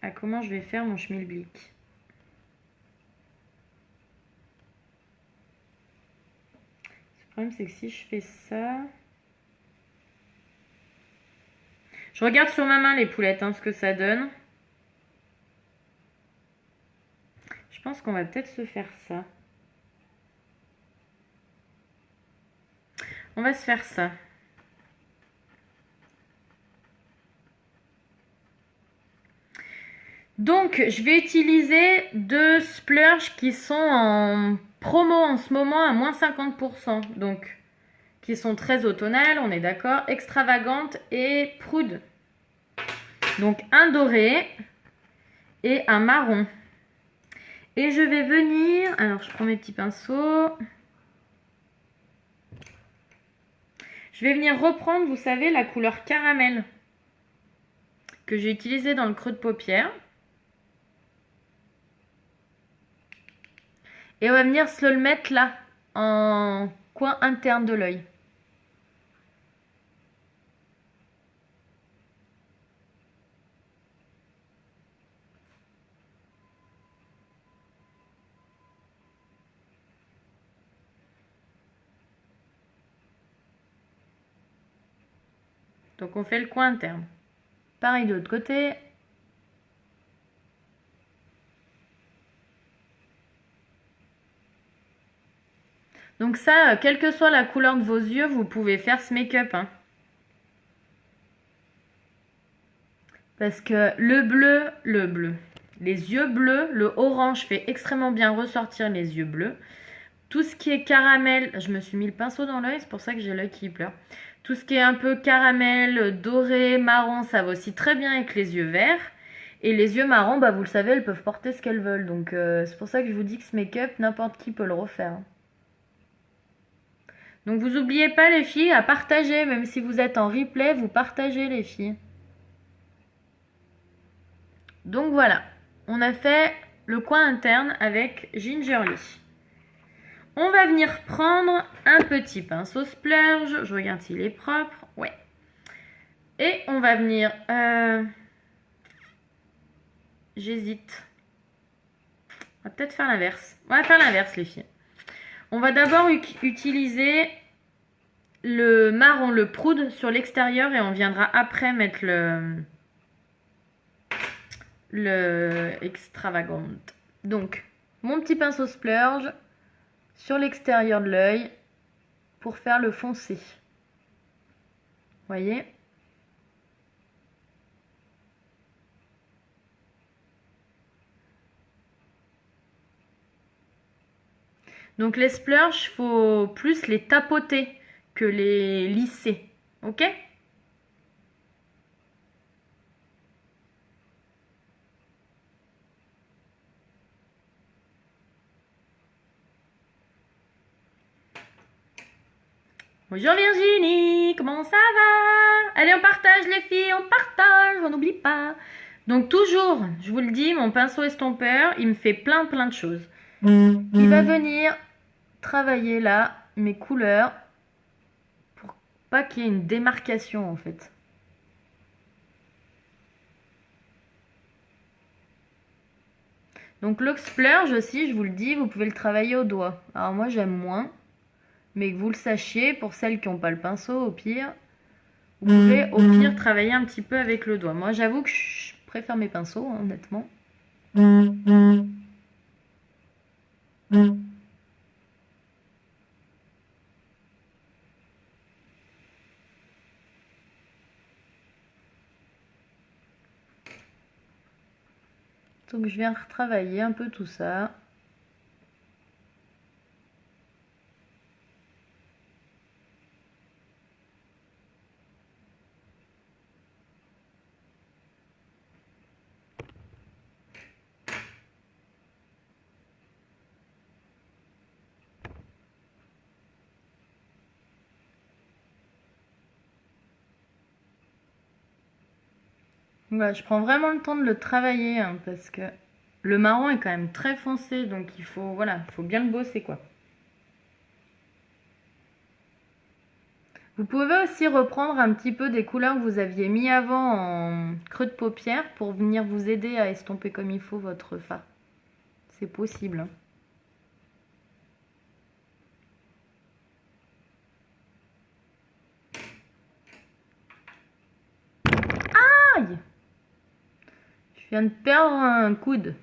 Speaker 1: à comment je vais faire mon schmilblick. Le problème, c'est que si je fais ça... Je regarde sur ma main les poulettes, hein, ce que ça donne. Je pense qu'on va peut-être se faire ça. On va se faire ça. Donc, je vais utiliser deux splurges qui sont en promo en ce moment à moins 50%. Donc, qui sont très automnales, on est d'accord. Extravagantes et prudes. Donc, un doré et un marron. Et je vais venir... Alors, je prends mes petits pinceaux. Je vais venir reprendre, vous savez, la couleur caramel que j'ai utilisée dans le creux de paupière. Et on va venir se le mettre là, en coin interne de l'œil. Donc on fait le coin interne. Pareil de l'autre côté. Donc ça, quelle que soit la couleur de vos yeux, vous pouvez faire ce make-up. Hein. Parce que le bleu, les yeux bleus, le orange fait extrêmement bien ressortir les yeux bleus. Tout ce qui est caramel, je me suis mis le pinceau dans l'œil, c'est pour ça que j'ai l'œil qui pleure. Tout ce qui est un peu caramel, doré, marron, ça va aussi très bien avec les yeux verts. Et les yeux marrons, bah vous le savez, elles peuvent porter ce qu'elles veulent. Donc c'est pour ça que je vous dis que ce make-up, n'importe qui peut le refaire. Donc vous n'oubliez pas les filles à partager, même si vous êtes en replay, vous partagez les filles. Donc voilà, on a fait le coin interne avec Gingerly. On va venir prendre un petit pinceau splurge. Je regarde s'il est propre. Ouais. Et on va venir... J'hésite. On va peut-être faire l'inverse. On va faire l'inverse les filles. On va d'abord utiliser le marron, le proude sur l'extérieur et on viendra après mettre le extravagant. Donc, mon petit pinceau splurge sur l'extérieur de l'œil pour faire le foncé. Voyez? Donc les splurges, faut plus les tapoter que les lisser. Ok? Bonjour Virginie, comment ça va? Allez, on partage les filles, on partage, on n'oublie pas. Donc toujours, je vous le dis, mon pinceau estompeur, il me fait plein de choses. Il va venir travailler là mes couleurs pour pas qu'il y ait une démarcation en fait. Donc le splurge aussi, je vous le dis, vous pouvez le travailler au doigt. Alors moi j'aime moins, mais que vous le sachiez, pour celles qui n'ont pas le pinceau, au pire, vous pouvez au pire travailler un petit peu avec le doigt. Moi j'avoue que je préfère mes pinceaux, hein, honnêtement. Donc je viens retravailler un peu tout ça. Voilà, je prends vraiment le temps de le travailler hein, parce que le marron est quand même très foncé, donc il faut, voilà, faut bien le bosser quoi. Vous pouvez aussi reprendre un petit peu des couleurs que vous aviez mis avant en creux de paupière pour venir vous aider à estomper comme il faut votre fard. C'est possible. Hein. Aïe! Je viens de perdre un coude.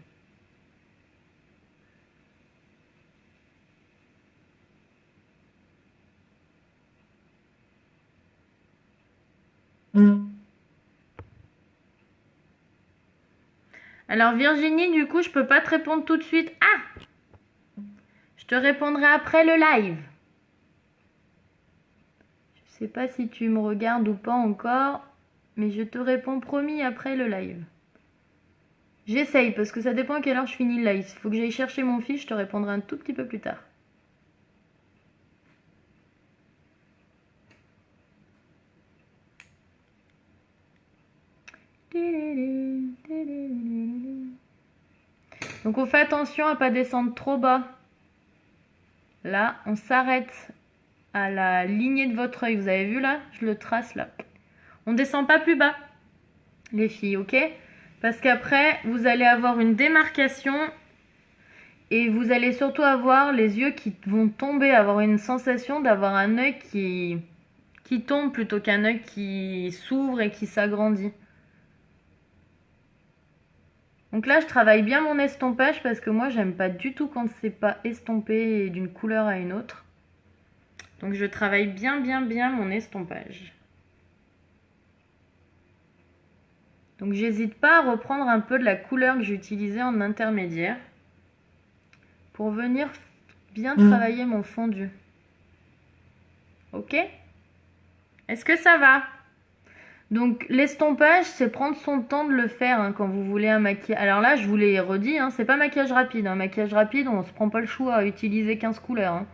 Speaker 1: Alors Virginie, du coup, je peux pas te répondre tout de suite. Ah! Je te répondrai après le live. Je sais pas si tu me regardes ou pas encore, mais je te réponds promis après le live. J'essaye parce que ça dépend à quelle heure je finis le live. Il faut que j'aille chercher mon fils, je te répondrai un tout petit peu plus tard. Donc on fait attention à pas descendre trop bas. Là, on s'arrête à la lignée de votre œil. Vous avez vu là? Je le trace là. On descend pas plus bas, les filles, ok? Parce qu'après, vous allez avoir une démarcation et vous allez surtout avoir les yeux qui vont tomber, avoir une sensation d'avoir un œil qui qui tombe plutôt qu'un œil qui s'ouvre et qui s'agrandit. Donc là, je travaille bien mon estompage parce que moi, j'aime pas du tout quand c'est pas estompé d'une couleur à une autre. Donc je travaille bien mon estompage. Donc j'hésite pas à reprendre un peu de la couleur que j'ai utilisée en intermédiaire pour venir bien travailler mon fondu. Ok? Est-ce que ça va? Donc l'estompage, c'est prendre son temps de le faire hein, quand vous voulez un maquillage. Alors là, je vous l'ai redit, hein, c'est pas maquillage rapide. Un maquillage rapide, on se prend pas le choix à utiliser 15 couleurs. Hein.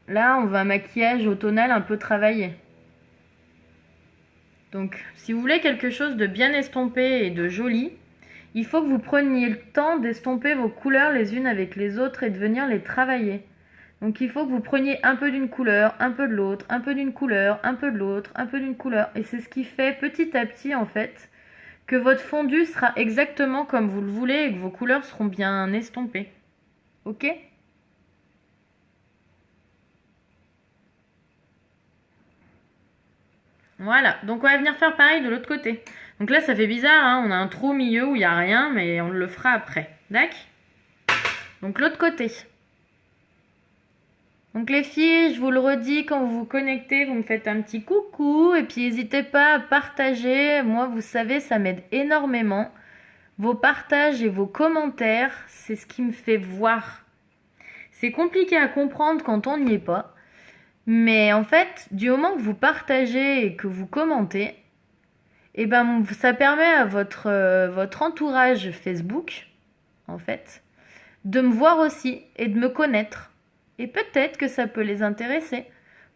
Speaker 1: Là, on veut un maquillage automnal un peu travaillé. Donc, si vous voulez quelque chose de bien estompé et de joli, il faut que vous preniez le temps d'estomper vos couleurs les unes avec les autres et de venir les travailler. Donc, il faut que vous preniez un peu d'une couleur, un peu de l'autre, un peu d'une couleur, un peu de l'autre, un peu d'une couleur. Et c'est ce qui fait petit à petit, en fait, que votre fondu sera exactement comme vous le voulez et que vos couleurs seront bien estompées. Ok ? Voilà, donc on va venir faire pareil de l'autre côté. Donc là, ça fait bizarre, hein, on a un trou au milieu où il n'y a rien, mais on le fera après. D'accord? Donc l'autre côté. Donc les filles, je vous le redis, quand vous vous connectez, vous me faites un petit coucou. Et puis n'hésitez pas à partager. Moi, vous savez, ça m'aide énormément. Vos partages et vos commentaires, c'est ce qui me fait voir. C'est compliqué à comprendre quand on n'y est pas. Mais en fait, du moment que vous partagez et que vous commentez, eh ben, ça permet à votre entourage Facebook, en fait, de me voir aussi et de me connaître. Et peut-être que ça peut les intéresser.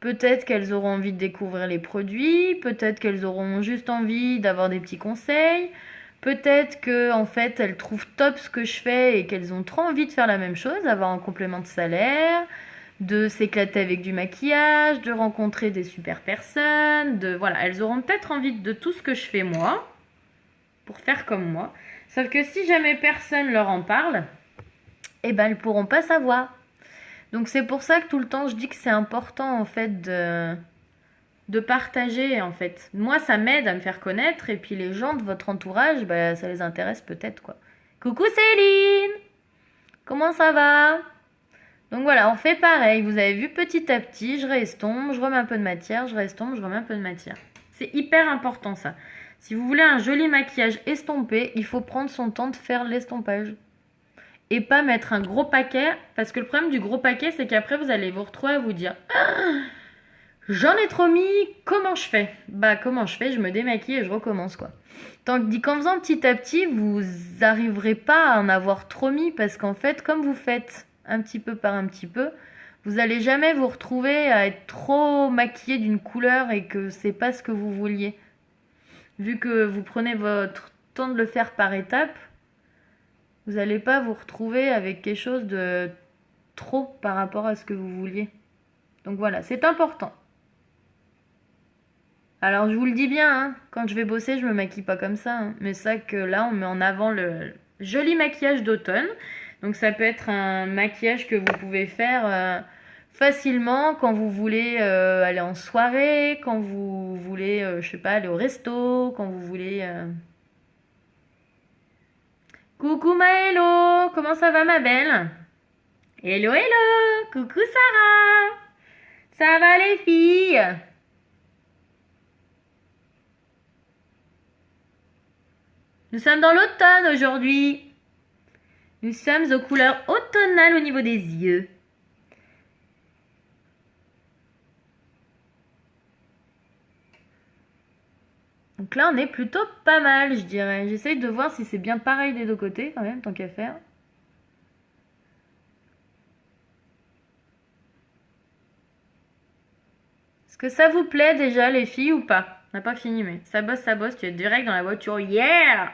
Speaker 1: Peut-être qu'elles auront envie de découvrir les produits, peut-être qu'elles auront juste envie d'avoir des petits conseils, peut-être que en fait elles trouvent top ce que je fais et qu'elles ont trop envie de faire la même chose, avoir un complément de salaire, de s'éclater avec du maquillage, de rencontrer des super personnes, voilà, elles auront peut-être envie de tout ce que je fais moi, pour faire comme moi. Sauf que si jamais personne leur en parle, eh ben elles pourront pas savoir. Donc c'est pour ça que tout le temps je dis que c'est important en fait de partager en fait. Moi ça m'aide à me faire connaître et puis les gens de votre entourage, bah, ça les intéresse peut-être quoi. Coucou Céline! Comment ça va? Donc voilà, on fait pareil. Vous avez vu petit à petit, je réestompe, je remets un peu de matière, je réestompe, je remets un peu de matière. C'est hyper important ça. Si vous voulez un joli maquillage estompé, il faut prendre son temps de faire l'estompage. Et pas mettre un gros paquet, parce que le problème du gros paquet, c'est qu'après vous allez vous retrouver à vous dire ah, j'en ai trop mis, comment je fais? Bah comment je fais? Je me démaquille et je recommence quoi. Tandis qu'en faisant petit à petit, vous n'arriverez pas à en avoir trop mis, parce qu'en fait, comme vous faites un petit peu par un petit peu, vous n'allez jamais vous retrouver à être trop maquillé d'une couleur et que c'est pas ce que vous vouliez. Vu que vous prenez votre temps de le faire par étapes, vous n'allez pas vous retrouver avec quelque chose de trop par rapport à ce que vous vouliez. Donc voilà, c'est important. Alors je vous le dis bien, hein, quand je vais bosser, je me maquille pas comme ça. Hein, mais c'est ça que là, on met en avant le joli maquillage d'automne. Donc ça peut être un maquillage que vous pouvez faire facilement quand vous voulez aller en soirée, quand vous voulez, je sais pas, aller au resto, quand vous voulez... Coucou Maëlo, comment ça va ma belle? Hello, hello, coucou Sarah. Ça va les filles? Nous sommes dans l'automne aujourd'hui. Nous sommes aux couleurs automnales au niveau des yeux. Donc là, on est plutôt pas mal, je dirais. J'essaye de voir si c'est bien pareil des deux côtés, quand même, tant qu'à faire. Est-ce que ça vous plaît déjà, les filles, ou pas? On n'a pas fini, mais ça bosse, tu es direct dans la voiture. Yeah!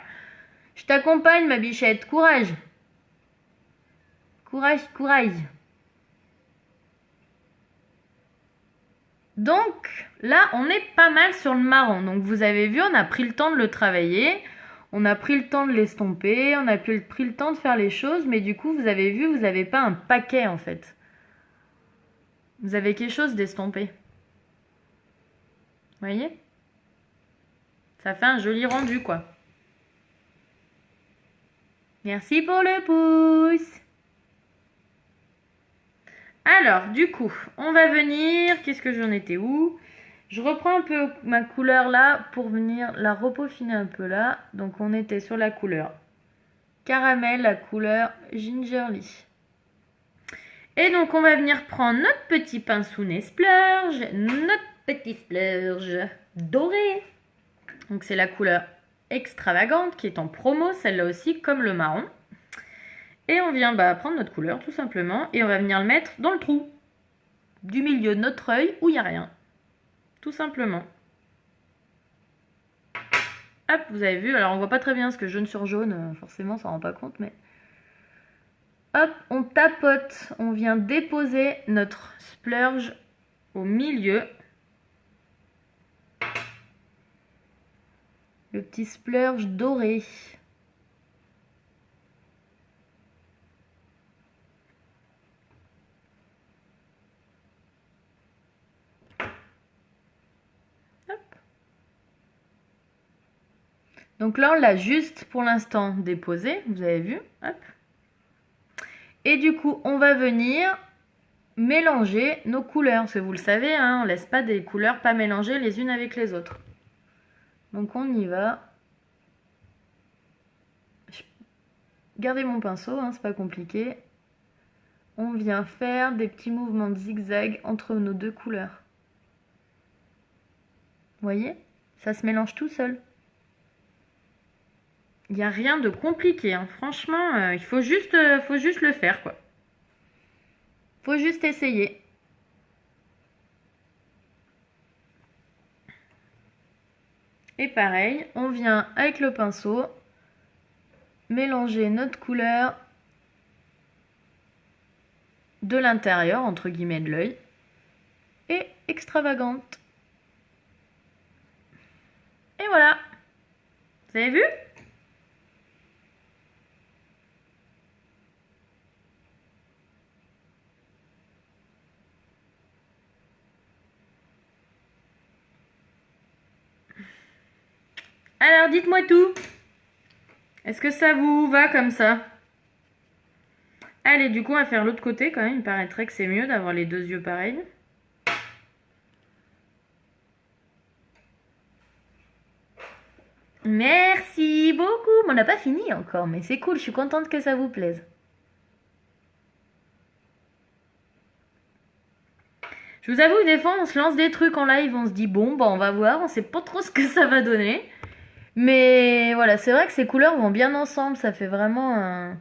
Speaker 1: Je t'accompagne, ma bichette. Courage! Courage, courage! Donc, là, on est pas mal sur le marron. Donc, vous avez vu, on a pris le temps de le travailler. On a pris le temps de l'estomper. On a pris le temps de faire les choses. Mais du coup, vous avez vu, vous n'avez pas un paquet, en fait. Vous avez quelque chose d'estompé. Vous voyez? Ça fait un joli rendu, quoi. Merci pour le pouce. Alors, du coup, on va venir... Qu'est-ce que j'en étais où? Je reprends un peu ma couleur là pour venir la repeaufiner un peu là. Donc, on était sur la couleur caramel, la couleur gingerly. Et donc, on va venir prendre notre petit pinceau Nesplurge, notre petit splurge doré. Donc, c'est la couleur extravagante qui est en promo, celle-là aussi, comme le marron. Et on vient prendre notre couleur, tout simplement, et on va venir le mettre dans le trou du milieu de notre œil où il n'y a rien. Tout simplement. Hop, vous avez vu, alors on voit pas très bien ce que jaune sur jaune, forcément, ça ne rend pas compte, mais... Hop, on tapote, on vient déposer notre splurge au milieu. Le petit splurge doré. Hop. Donc là, on l'a juste pour l'instant déposé, vous avez vu. Hop. Et du coup, on va venir mélanger nos couleurs. Parce que vous le savez, hein, on ne laisse pas des couleurs pas mélangées les unes avec les autres. Donc on y va. Gardez mon pinceau, hein, c'est pas compliqué. On vient faire des petits mouvements de zigzag entre nos deux couleurs. Vous voyez? Ça se mélange tout seul. Il n'y a rien de compliqué, hein. Franchement, il faut juste le faire, quoi. Faut juste essayer. Et pareil, on vient avec le pinceau mélanger notre couleur de l'intérieur, entre guillemets, de l'œil, et extravagante. Et voilà. Vous avez vu? Alors, dites-moi tout. Est-ce que ça vous va comme ça? Allez, du coup, on va faire l'autre côté quand même. Il paraîtrait que c'est mieux d'avoir les deux yeux pareils. Merci beaucoup. On n'a pas fini encore, mais c'est cool. Je suis contente que ça vous plaise. Je vous avoue, des fois, on se lance des trucs en live. On se dit, bon, bah, on va voir. On sait pas trop ce que ça va donner. Mais voilà, c'est vrai que ces couleurs vont bien ensemble. Ça fait vraiment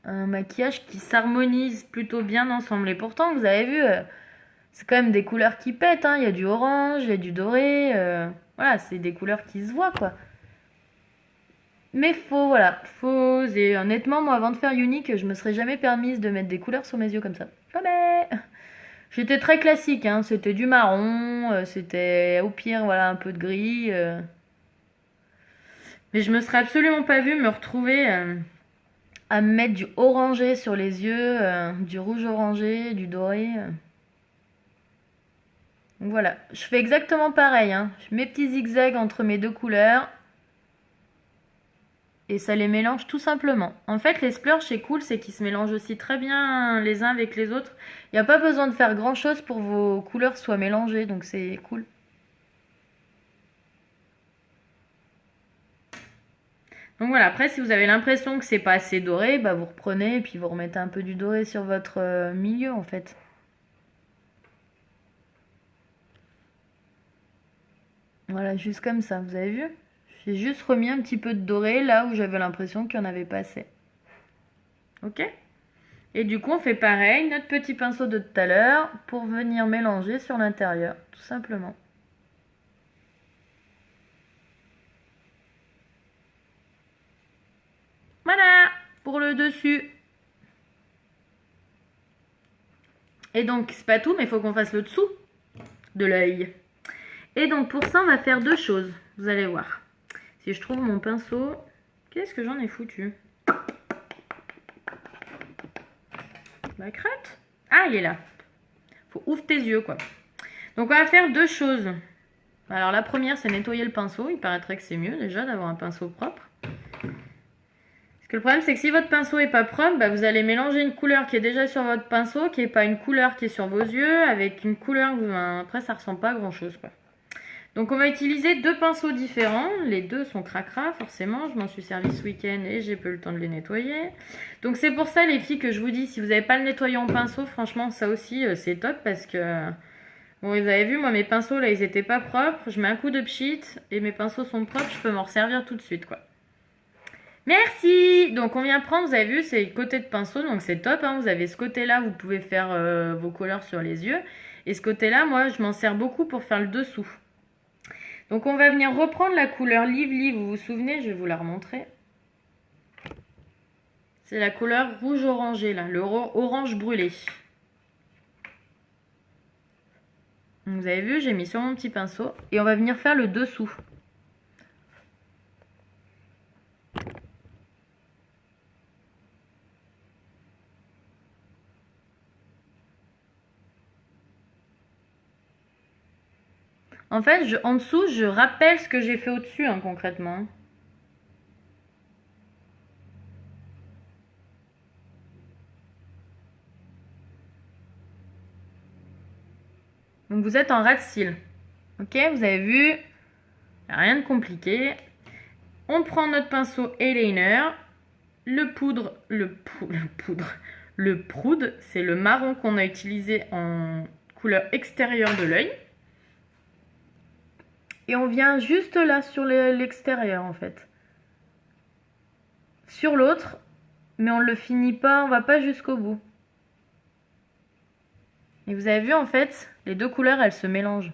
Speaker 1: un maquillage qui s'harmonise plutôt bien ensemble. Et pourtant, vous avez vu, c'est quand même des couleurs qui pètent, hein. Il y a du orange, il y a du doré. Voilà, c'est des couleurs qui se voient, quoi. Mais voilà, et honnêtement, moi, avant de faire Unique, je me serais jamais permise de mettre des couleurs sur mes yeux comme ça. Jamais. J'étais très classique, hein. C'était du marron, c'était au pire, voilà, un peu de gris. Mais je me serais absolument pas vue me retrouver à me mettre du orangé sur les yeux, du rouge orangé, du doré. Donc voilà, je fais exactement pareil, hein. Je mets mes petits zigzags entre mes deux couleurs. Et ça les mélange tout simplement. En fait, les splurges, c'est cool, c'est qu'ils se mélangent aussi très bien les uns avec les autres. Il n'y a pas besoin de faire grand chose pour que vos couleurs soient mélangées, donc c'est cool. Donc voilà, après si vous avez l'impression que c'est pas assez doré, bah vous reprenez et puis vous remettez un peu du doré sur votre milieu en fait. Voilà, juste comme ça, vous avez vu? J'ai juste remis un petit peu de doré là où j'avais l'impression qu'il n'y en avait pas assez. Ok? Et du coup, on fait pareil, notre petit pinceau de tout à l'heure pour venir mélanger sur l'intérieur, tout simplement. Voilà, pour le dessus. Et donc, c'est pas tout, mais il faut qu'on fasse le dessous de l'œil. Et donc, pour ça, on va faire deux choses. Vous allez voir. Si je trouve mon pinceau, qu'est-ce que j'en ai foutu? La crête? Ah, il est là. Faut ouvre tes yeux, quoi. Donc, on va faire deux choses. Alors, la première, c'est nettoyer le pinceau. Il paraîtrait que c'est mieux, déjà, d'avoir un pinceau propre. Parce que le problème, c'est que si votre pinceau est pas propre, bah, vous allez mélanger une couleur qui est déjà sur votre pinceau, qui n'est pas une couleur qui est sur vos yeux, avec une couleur... Après, ça ressemble pas à grand-chose, quoi. Donc, on va utiliser deux pinceaux différents. Les deux sont cracra, forcément. Je m'en suis servi ce week-end et j'ai pas eu le temps de les nettoyer. Donc, c'est pour ça, les filles, que je vous dis, si vous n'avez pas le nettoyant pinceau, franchement, ça aussi, c'est top parce que... Bon, vous avez vu, moi, mes pinceaux, là, ils n'étaient pas propres. Je mets un coup de pchit et mes pinceaux sont propres. Je peux m'en resservir tout de suite, quoi. Merci! Donc, on vient prendre, vous avez vu, c'est le côté de pinceau, donc c'est top. Hein. Vous avez ce côté-là, vous pouvez faire vos couleurs sur les yeux. Et ce côté-là, moi, je m'en sers beaucoup pour faire le dessous. Donc on va venir reprendre la couleur Lively, vous vous souvenez, je vais vous la remontrer. C'est la couleur rouge orangé là, le orange brûlé. Donc, vous avez vu, j'ai mis sur mon petit pinceau et on va venir faire le dessous. En fait, en dessous, je rappelle ce que j'ai fait au-dessus, hein, concrètement. Donc, vous êtes en ras de cils. Ok, vous avez vu, rien de compliqué. On prend notre pinceau eyeliner. Le poudre, le proude, c'est le marron qu'on a utilisé en couleur extérieure de l'œil. Et on vient juste là sur l'extérieur en fait. Sur l'autre, mais on ne le finit pas, on va pas jusqu'au bout. Et vous avez vu en fait, les deux couleurs elles se mélangent.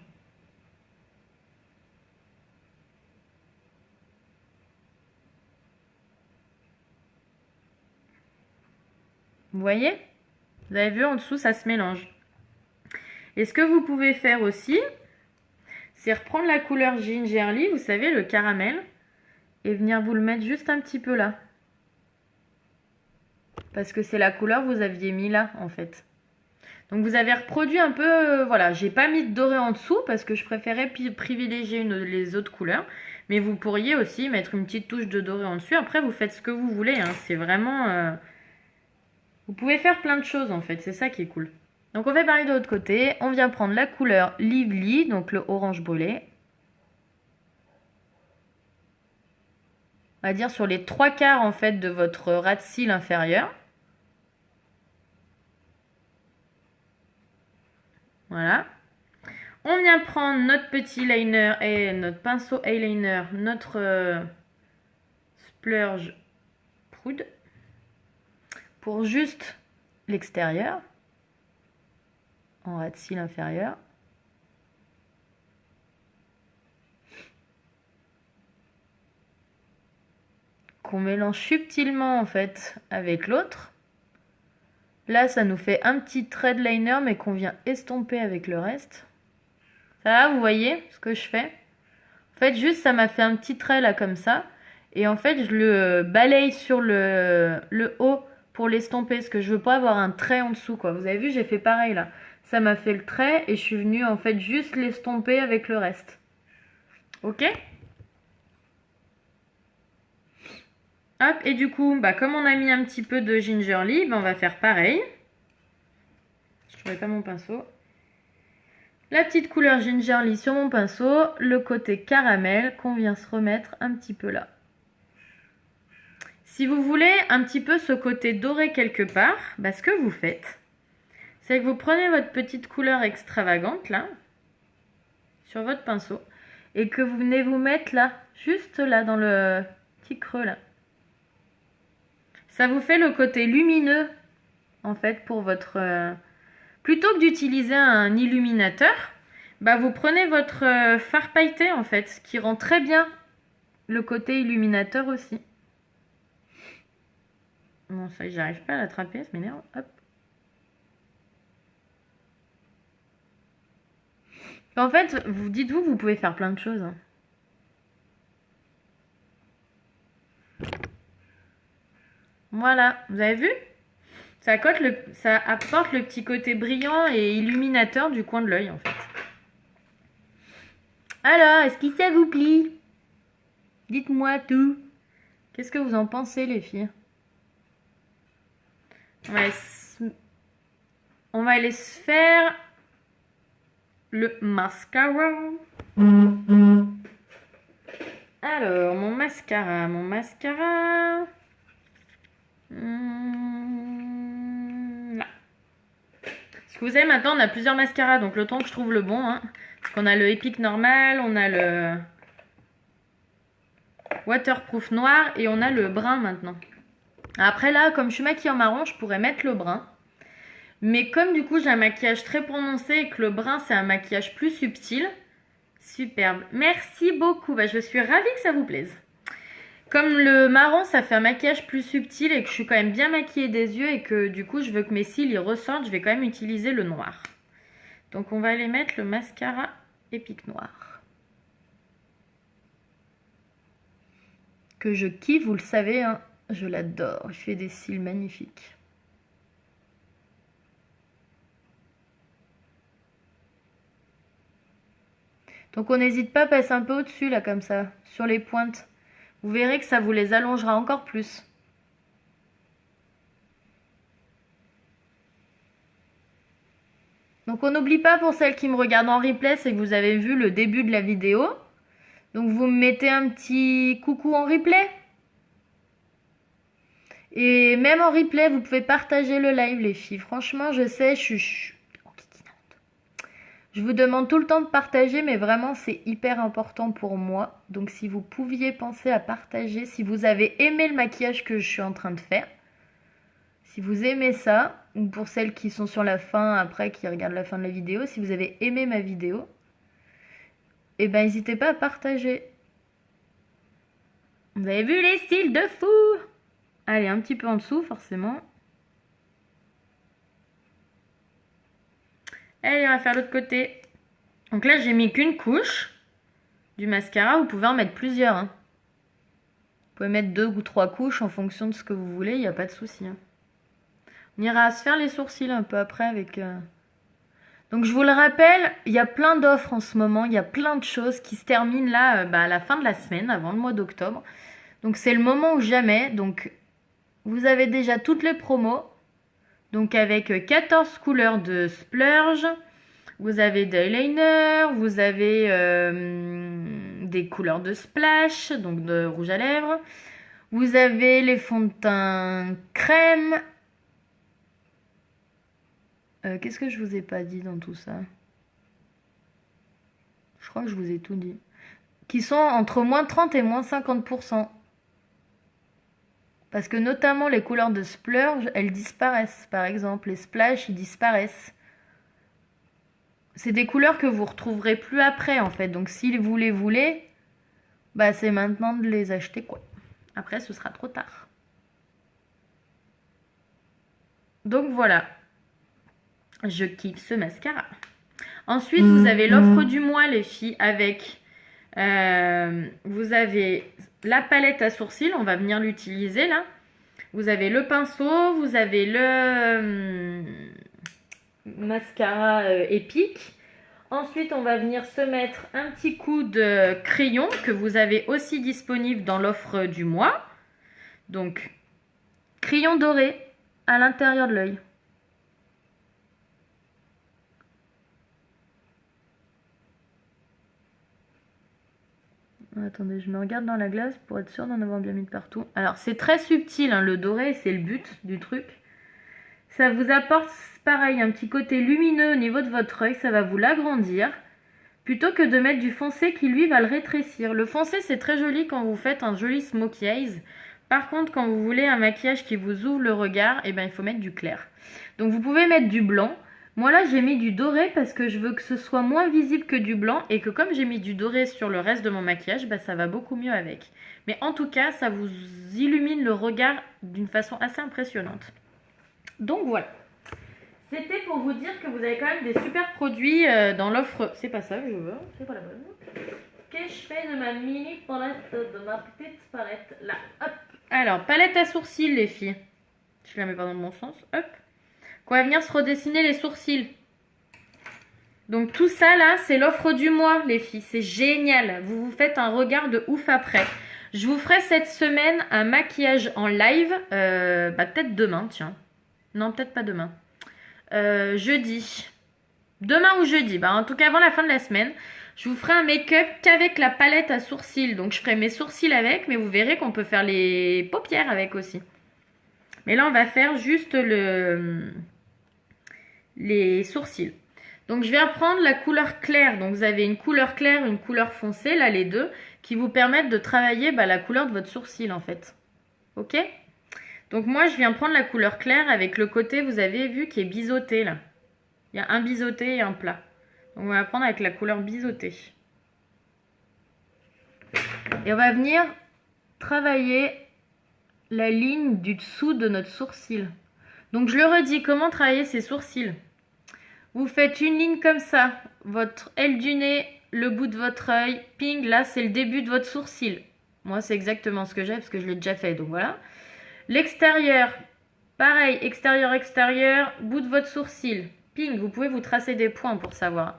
Speaker 1: Vous voyez? Vous avez vu en dessous ça se mélange. Et ce que vous pouvez faire aussi, c'est reprendre la couleur Gingerly, vous savez, le caramel, et venir vous le mettre juste un petit peu là. Parce que c'est la couleur que vous aviez mis là, en fait. Donc vous avez reproduit un peu, voilà, j'ai pas mis de doré en dessous parce que je préférais privilégier les autres couleurs. Mais vous pourriez aussi mettre une petite touche de doré en dessus. Après, vous faites ce que vous voulez, hein. C'est vraiment... Vous pouvez faire plein de choses, en fait. C'est ça qui est cool. Donc on fait pareil de l'autre côté. On vient prendre la couleur Lively, donc le orange brûlé. On va dire sur les 3/4 en fait de votre ras de cils inférieur. Voilà. On vient prendre notre petit liner et notre pinceau eyeliner, notre splurge prude pour juste l'extérieur en ras de cils inférieur. Qu'on mélange subtilement en fait avec l'autre. Là, ça nous fait un petit trait de liner, mais qu'on vient estomper avec le reste. Ça va, vous voyez ce que je fais? En fait, juste, ça m'a fait un petit trait là, comme ça. Et en fait, je le balaye sur le haut pour l'estomper, parce que je veux pas avoir un trait en dessous, quoi. Vous avez vu, j'ai fait pareil là. Ça m'a fait le trait, et je suis venue, en fait, juste l'estomper avec le reste. Ok? Hop, et du coup, bah, comme on a mis un petit peu de gingerly, bah, on va faire pareil. Je ne trouvais pas mon pinceau. La petite couleur gingerly sur mon pinceau, le côté caramel qu'on vient se remettre un petit peu là. Si vous voulez un petit peu ce côté doré quelque part, bah, ce que vous faites, c'est que vous prenez votre petite couleur extravagante là, sur votre pinceau, et que vous venez vous mettre là, juste là, dans le petit creux là. Ça vous fait le côté lumineux, en fait, pour votre... Plutôt que d'utiliser un illuminateur, bah vous prenez votre fard pailleté, en fait, qui rend très bien le côté illuminateur aussi. Bon, ça, j'arrive pas à l'attraper, ça m'énerve. Hop. En fait, vous dites-vous, vous pouvez faire plein de choses. Hein. Voilà, vous avez vu? Ça apporte le petit côté brillant et illuminateur du coin de l'œil en fait. Alors, est-ce que ça vous plaît? Dites-moi tout. Qu'est-ce que vous en pensez les filles? On va aller se faire le mascara. Alors, mon mascara. Là. Ce que vous savez, maintenant, on a plusieurs mascaras. Donc, le temps que je trouve le bon. Hein, parce qu'on a le Epic normal, on a le waterproof noir et on a le brun maintenant. Après, là, comme je suis maquillée en marron, je pourrais mettre le brun. Mais comme du coup, j'ai un maquillage très prononcé et que le brun, c'est un maquillage plus subtil. Superbe. Merci beaucoup. Bah, je suis ravie que ça vous plaise. Comme le marron, ça fait un maquillage plus subtil et que je suis quand même bien maquillée des yeux et que du coup, je veux que mes cils y ressortent, je vais quand même utiliser le noir. Donc, on va aller mettre le mascara Epic Noir. Que je kiffe, vous le savez, hein, je l'adore. Je fais des cils magnifiques. Donc, on n'hésite pas à passer un peu au-dessus, là, comme ça, sur les pointes. Vous verrez que ça vous les allongera encore plus. Donc on n'oublie pas pour celles qui me regardent en replay, c'est que vous avez vu le début de la vidéo. Donc vous me mettez un petit coucou en replay. Et même en replay, vous pouvez partager le live les filles. Franchement, je sais, je vous demande tout le temps de partager, mais vraiment c'est hyper important pour moi. Donc si vous pouviez penser à partager, si vous avez aimé le maquillage que je suis en train de faire, si vous aimez ça, ou pour celles qui sont sur la fin après, qui regardent la fin de la vidéo, si vous avez aimé ma vidéo, eh ben n'hésitez pas à partager. Vous avez vu les styles de fou? Allez, un petit peu en dessous forcément. Allez, on va faire l'autre côté. Donc là, j'ai mis qu'une couche du mascara. Vous pouvez en mettre plusieurs. Hein. Vous pouvez mettre 2 ou 3 couches en fonction de ce que vous voulez. Il n'y a pas de souci. Hein. On ira se faire les sourcils un peu après avec... Donc je vous le rappelle, il y a plein d'offres en ce moment. Il y a plein de choses qui se terminent là à la fin de la semaine, avant le mois d'octobre. Donc c'est le moment ou jamais. Donc vous avez déjà toutes les promos. Donc avec 14 couleurs de splurge, vous avez des eyeliner, vous avez des couleurs de splash, donc de rouge à lèvres. Vous avez les fonds de teint crème. Qu'est-ce que je vous ai pas dit dans tout ça? Je crois que je vous ai tout dit. Qui sont entre moins 30 et moins 50%. Parce que notamment les couleurs de splurge, elles disparaissent. Par exemple, les splash, ils disparaissent. C'est des couleurs que vous retrouverez plus après, en fait. Donc, si vous les voulez, bah, c'est maintenant de les acheter, quoi. Après, ce sera trop tard. Donc, voilà. Je kiffe ce mascara. Ensuite, vous avez l'offre du mois, les filles, avec... vous avez la palette à sourcils, on va venir l'utiliser là. Vous avez le pinceau, vous avez le mascara Epic. Ensuite, on va venir se mettre un petit coup de crayon que vous avez aussi disponible dans l'offre du mois. Donc, crayon doré à l'intérieur de l'œil. Attendez, je me regarde dans la glace pour être sûre d'en avoir bien mis de partout. Alors, c'est très subtil, hein, le doré, c'est le but du truc. Ça vous apporte, pareil, un petit côté lumineux au niveau de votre œil, ça va vous l'agrandir. Plutôt que de mettre du foncé qui, lui, va le rétrécir. Le foncé, c'est très joli quand vous faites un joli smokey eyes. Par contre, quand vous voulez un maquillage qui vous ouvre le regard, eh ben, il faut mettre du clair. Donc, vous pouvez mettre du blanc. Moi là j'ai mis du doré parce que je veux que ce soit moins visible que du blanc et que comme j'ai mis du doré sur le reste de mon maquillage, bah, ça va beaucoup mieux avec. Mais en tout cas ça vous illumine le regard d'une façon assez impressionnante. Donc voilà. C'était pour vous dire que vous avez quand même des super produits dans l'offre. C'est pas ça que je veux, c'est pas la bonne. Qu'est-ce que je fais de ma mini palette, de ma petite palette là. Hop. Alors palette à sourcils les filles. Je la mets pas dans le bon sens. Hop. Qu'on va venir se redessiner les sourcils. Donc tout ça là, c'est l'offre du mois, les filles. C'est génial. Vous vous faites un regard de ouf après. Je vous ferai cette semaine un maquillage en live. Peut-être demain, tiens. Non, peut-être pas demain. Jeudi. Demain ou jeudi. En tout cas, avant la fin de la semaine. Je vous ferai un make-up qu'avec la palette à sourcils. Donc je ferai mes sourcils avec, mais vous verrez qu'on peut faire les paupières avec aussi. Mais là, on va faire juste les sourcils. Donc je vais reprendre la couleur claire. Donc vous avez une couleur claire, une couleur foncée, là les deux, qui vous permettent de travailler la couleur de votre sourcil en fait. Ok? Donc moi je viens prendre la couleur claire avec le côté, vous avez vu, qui est biseauté là. Il y a un biseauté et un plat. Donc on va prendre avec la couleur biseauté. Et on va venir travailler la ligne du dessous de notre sourcil. Donc je le redis, comment travailler ces sourcils? Vous faites une ligne comme ça, votre aile du nez, le bout de votre œil, ping, là c'est le début de votre sourcil. Moi c'est exactement ce que j'ai parce que je l'ai déjà fait, donc voilà. L'extérieur, pareil, extérieur, extérieur, bout de votre sourcil, ping, vous pouvez vous tracer des points pour savoir.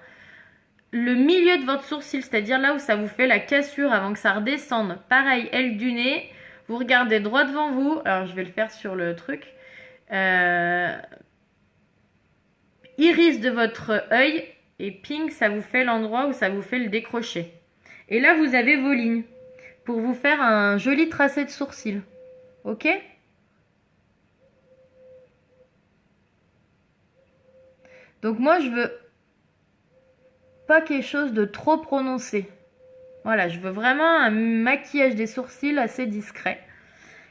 Speaker 1: Le milieu de votre sourcil, c'est-à-dire là où ça vous fait la cassure avant que ça redescende, pareil, aile du nez, vous regardez droit devant vous, alors je vais le faire sur le truc, iris de votre œil et ping, ça vous fait l'endroit où ça vous fait le décroché. Et là, vous avez vos lignes pour vous faire un joli tracé de sourcil. Ok? Donc moi, je veux pas quelque chose de trop prononcé. Voilà, je veux vraiment un maquillage des sourcils assez discret.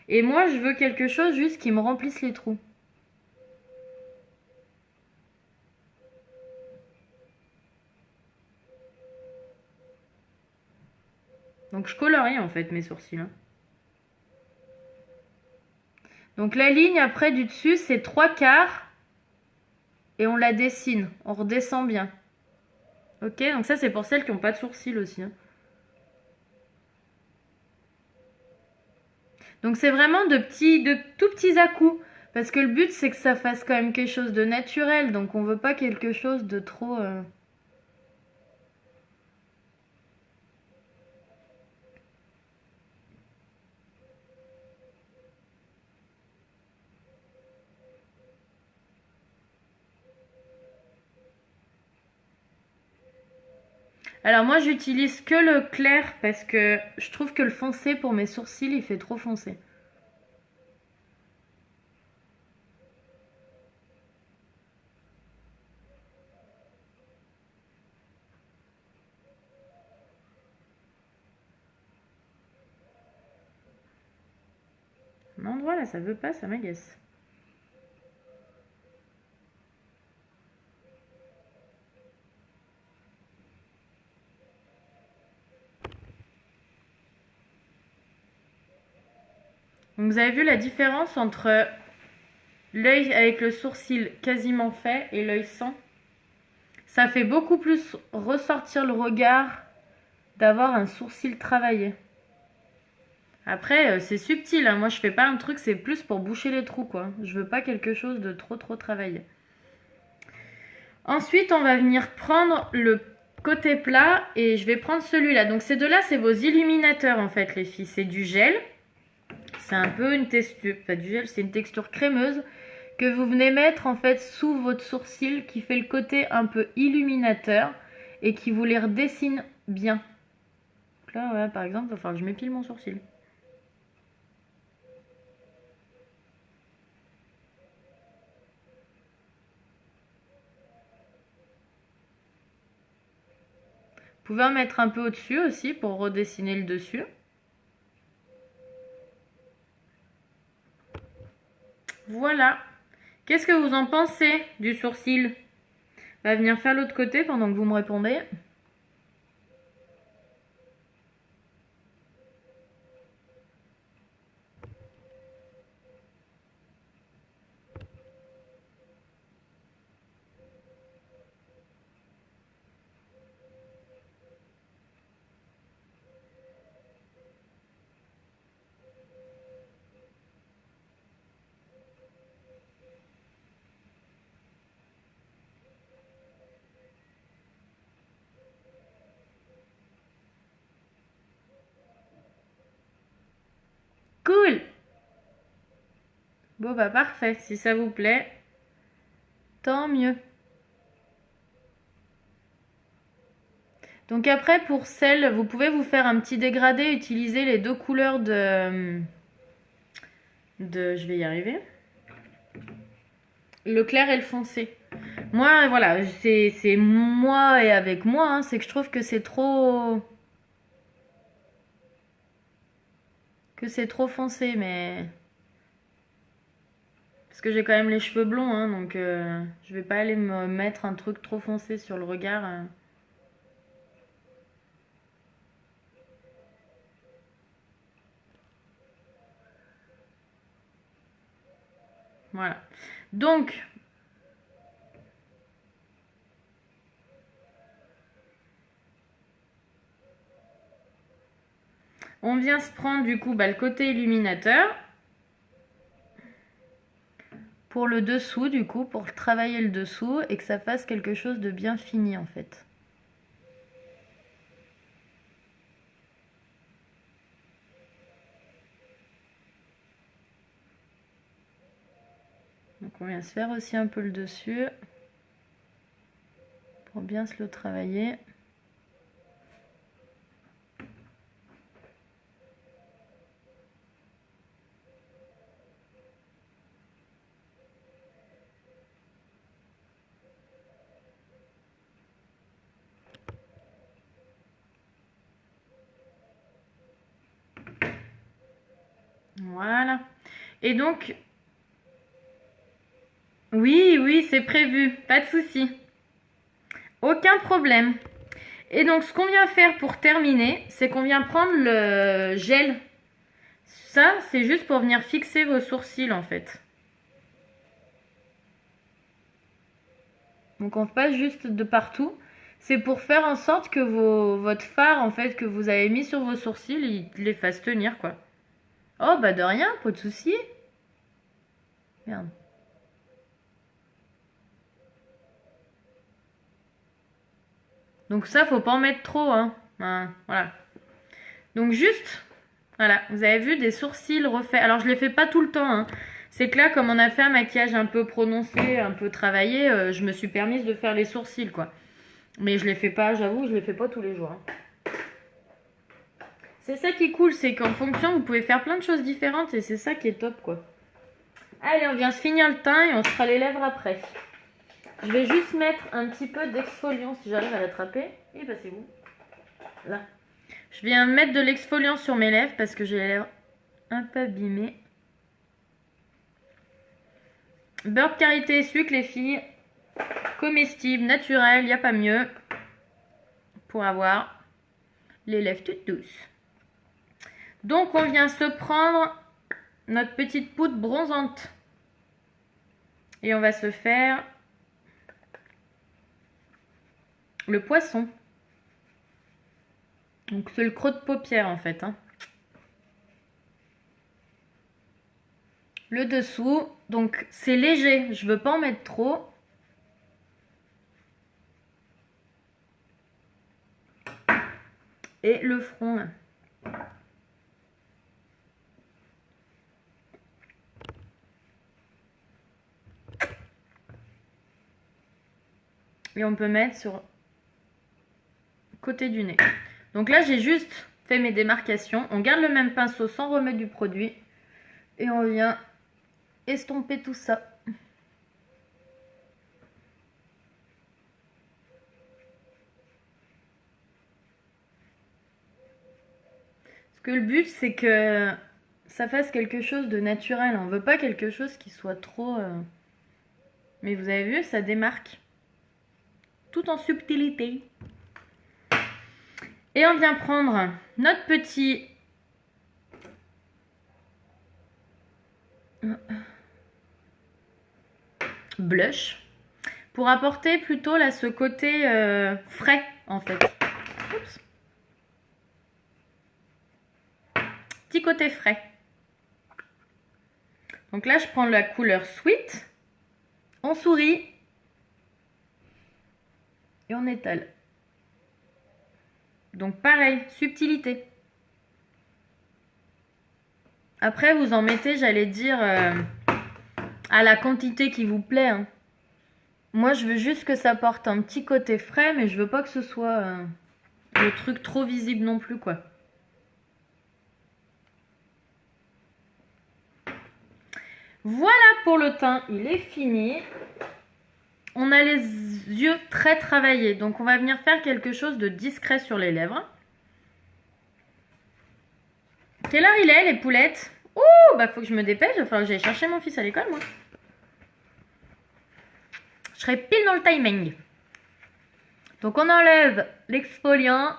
Speaker 1: Et moi, je veux quelque chose juste qui me remplisse les trous. Donc je colorie en fait mes sourcils. Donc la ligne après du dessus, c'est 3/4. Et on la dessine. On redescend bien. Ok, donc ça c'est pour celles qui n'ont pas de sourcils aussi. Donc c'est vraiment de tout petits à-coups. Parce que le but c'est que ça fasse quand même quelque chose de naturel. Donc on veut pas quelque chose de trop... Alors moi j'utilise que le clair parce que je trouve que le foncé pour mes sourcils il fait trop foncé. L'endroit là ça veut pas, ça m'agace. Donc vous avez vu la différence entre l'œil avec le sourcil quasiment fait et l'œil sans. Ça fait beaucoup plus ressortir le regard d'avoir un sourcil travaillé. Après, c'est subtil, hein. Moi je fais pas un truc, c'est plus pour boucher les trous quoi. Je veux pas quelque chose de trop travaillé. Ensuite, on va venir prendre le côté plat et je vais prendre celui-là. Donc ces deux-là, c'est vos illuminateurs en fait les filles. C'est du gel. C'est un peu une texture, pas du gel, c'est une texture crémeuse que vous venez mettre en fait sous votre sourcil qui fait le côté un peu illuminateur et qui vous les redessine bien. Donc là, voilà, par exemple, il va falloir que je m'épile mon sourcil. Vous pouvez en mettre un peu au-dessus aussi pour redessiner le dessus. Voilà. Qu'est-ce que vous en pensez du sourcil? On va venir faire l'autre côté pendant que vous me répondez. Bon, bah parfait. Si ça vous plaît, tant mieux. Donc après, pour celle, vous pouvez vous faire un petit dégradé, utiliser les deux couleurs je vais y arriver. Le clair et le foncé. Moi, voilà, c'est moi et avec moi, hein, c'est que je trouve que c'est trop... foncé, mais... Parce que j'ai quand même les cheveux blonds, hein, donc je vais pas aller me mettre un truc trop foncé sur le regard. Voilà. Donc, on vient se prendre du coup le côté illuminateur. Pour le dessous du coup, pour travailler le dessous et que ça fasse quelque chose de bien fini en fait. Donc on vient se faire aussi un peu le dessus pour bien se le travailler. Voilà. Et donc, oui, c'est prévu, pas de souci. Aucun problème. Et donc, ce qu'on vient faire pour terminer, c'est qu'on vient prendre le gel. Ça, c'est juste pour venir fixer vos sourcils, en fait. Donc, on passe juste de partout. C'est pour faire en sorte que votre fard, en fait, que vous avez mis sur vos sourcils, il les fasse tenir, quoi. Oh, bah de rien, pas de souci. Merde. Donc ça, faut pas en mettre trop, hein. Voilà. Donc juste, voilà, vous avez vu des sourcils refaits. Alors je les fais pas tout le temps, hein. C'est que là, comme on a fait un maquillage un peu prononcé, un peu travaillé, je me suis permise de faire les sourcils, quoi. Mais je les fais pas, j'avoue, je les fais pas tous les jours, hein. C'est ça qui est cool, c'est qu'en fonction, vous pouvez faire plein de choses différentes et c'est ça qui est top, quoi. Allez, on vient se finir le teint et on se fera les lèvres après. Je vais juste mettre un petit peu d'exfoliant si j'arrive à l'attraper. Et bah c'est où? Là. Je viens mettre de l'exfoliant sur mes lèvres parce que j'ai les lèvres un peu abîmées. Beurre de karité, sucre les filles. Comestible, naturel, il n'y a pas mieux. Pour avoir les lèvres toutes douces. Donc on vient se prendre notre petite poudre bronzante. Et on va se faire le poisson. Donc c'est le creux de paupière en fait, hein. Le dessous, donc c'est léger, je veux pas en mettre trop. Et le front. Et on peut mettre sur le côté du nez. Donc là, j'ai juste fait mes démarcations. On garde le même pinceau sans remettre du produit. Et on vient estomper tout ça. Parce que le but, c'est que ça fasse quelque chose de naturel. On veut pas quelque chose qui soit trop... Mais vous avez vu, ça démarque. Tout en subtilité. Et on vient prendre notre petit... blush. Pour apporter plutôt là ce côté frais en fait. Oups. Petit côté frais. Donc là, je prends la couleur Sweet. On sourit. Et on étale. Donc pareil, subtilité. Après, vous en mettez, j'allais dire, À la quantité qui vous plaît, hein. Moi, je veux juste que ça porte un petit côté frais, mais je veux pas que ce soit le truc trop visible non plus, quoi. Voilà pour le teint, il est fini. On a les yeux très travaillés, donc on va venir faire quelque chose de discret sur les lèvres. Quelle heure il est, les poulettes? Ouh, bah faut que je me dépêche, il va falloir que j'aille chercher mon fils à l'école, moi. Je serai pile dans le timing. Donc on enlève l'exfoliant.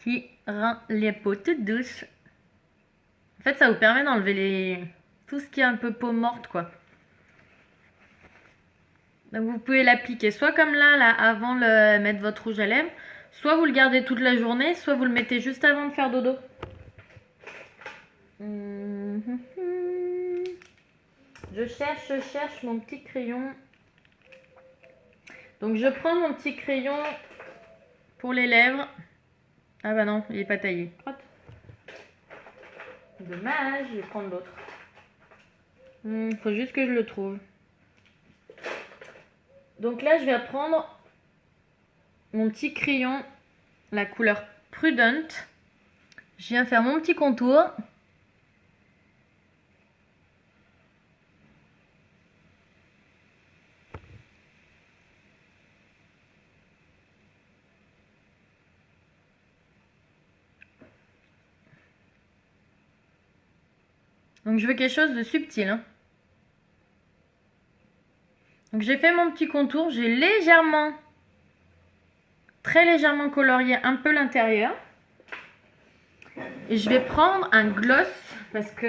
Speaker 1: Qui rend les peaux toutes douces. En fait, ça vous permet d'enlever tout ce qui est un peu peau morte, quoi. Donc vous pouvez l'appliquer soit comme là, avant de mettre votre rouge à lèvres, soit vous le gardez toute la journée, soit vous le mettez juste avant de faire dodo. Je cherche mon petit crayon. Donc je prends mon petit crayon pour les lèvres. Ah bah non, il n'est pas taillé. Dommage, je vais prendre l'autre. Faut juste que je le trouve. Donc là, je vais prendre mon petit crayon, la couleur Prudent. Je viens faire mon petit contour. Donc je veux quelque chose de subtil, hein. Donc j'ai fait mon petit contour, j'ai légèrement, très légèrement colorié un peu l'intérieur. Et je vais prendre un gloss parce que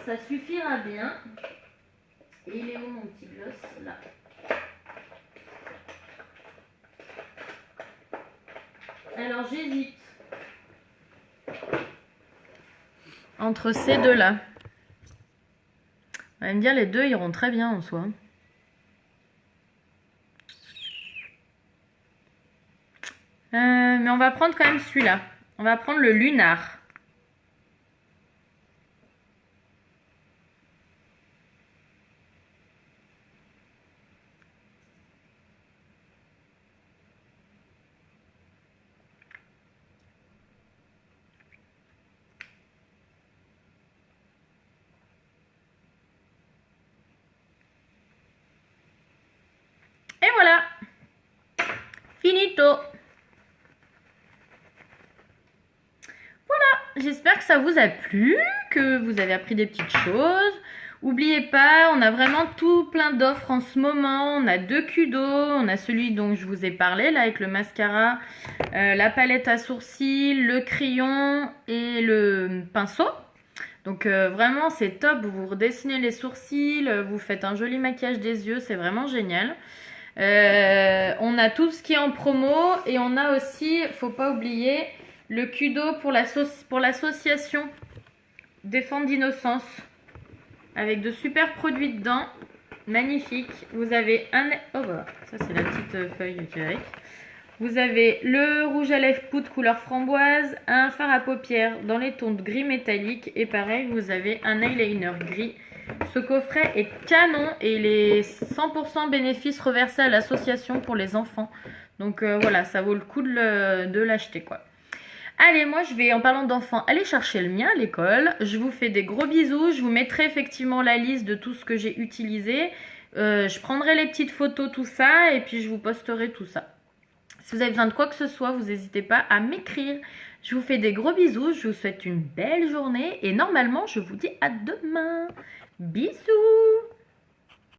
Speaker 1: ça suffira bien. Et il est où mon petit gloss? Là. Alors j'hésite entre ces deux-là. On va me dire les deux iront très bien en soi. Mais on va prendre quand même celui-là. On va prendre le Lunar. Et voilà. Finito. J'espère que ça vous a plu, que vous avez appris des petites choses. N'oubliez pas, on a vraiment tout plein d'offres en ce moment. On a 2 Kudo, on a celui dont je vous ai parlé, là, avec le mascara, la palette à sourcils, le crayon et le pinceau. Donc vraiment, c'est top. Vous redessinez les sourcils, vous faites un joli maquillage des yeux, c'est vraiment génial. On a tout ce qui est en promo et on a aussi, faut pas oublier, le Kudo pour l'association Défense d'innocence avec de super produits dedans, magnifique. Vous avez oh bah, ça c'est la petite feuille qui est avec. Vous avez le rouge à lèvres poudre couleur framboise, un fard à paupières dans les tons de gris métallique et pareil, vous avez un eyeliner gris. Ce coffret est canon et il est 100% bénéfice reversé à l'association pour les enfants. Donc voilà, ça vaut le coup de l'acheter, quoi. Allez, moi je vais, en parlant d'enfants, aller chercher le mien à l'école. Je vous fais des gros bisous. Je vous mettrai effectivement la liste de tout ce que j'ai utilisé. Je prendrai les petites photos, tout ça, et puis je vous posterai tout ça. Si vous avez besoin de quoi que ce soit, vous n'hésitez pas à m'écrire. Je vous fais des gros bisous. Je vous souhaite une belle journée. Et normalement, je vous dis à demain. Bisous!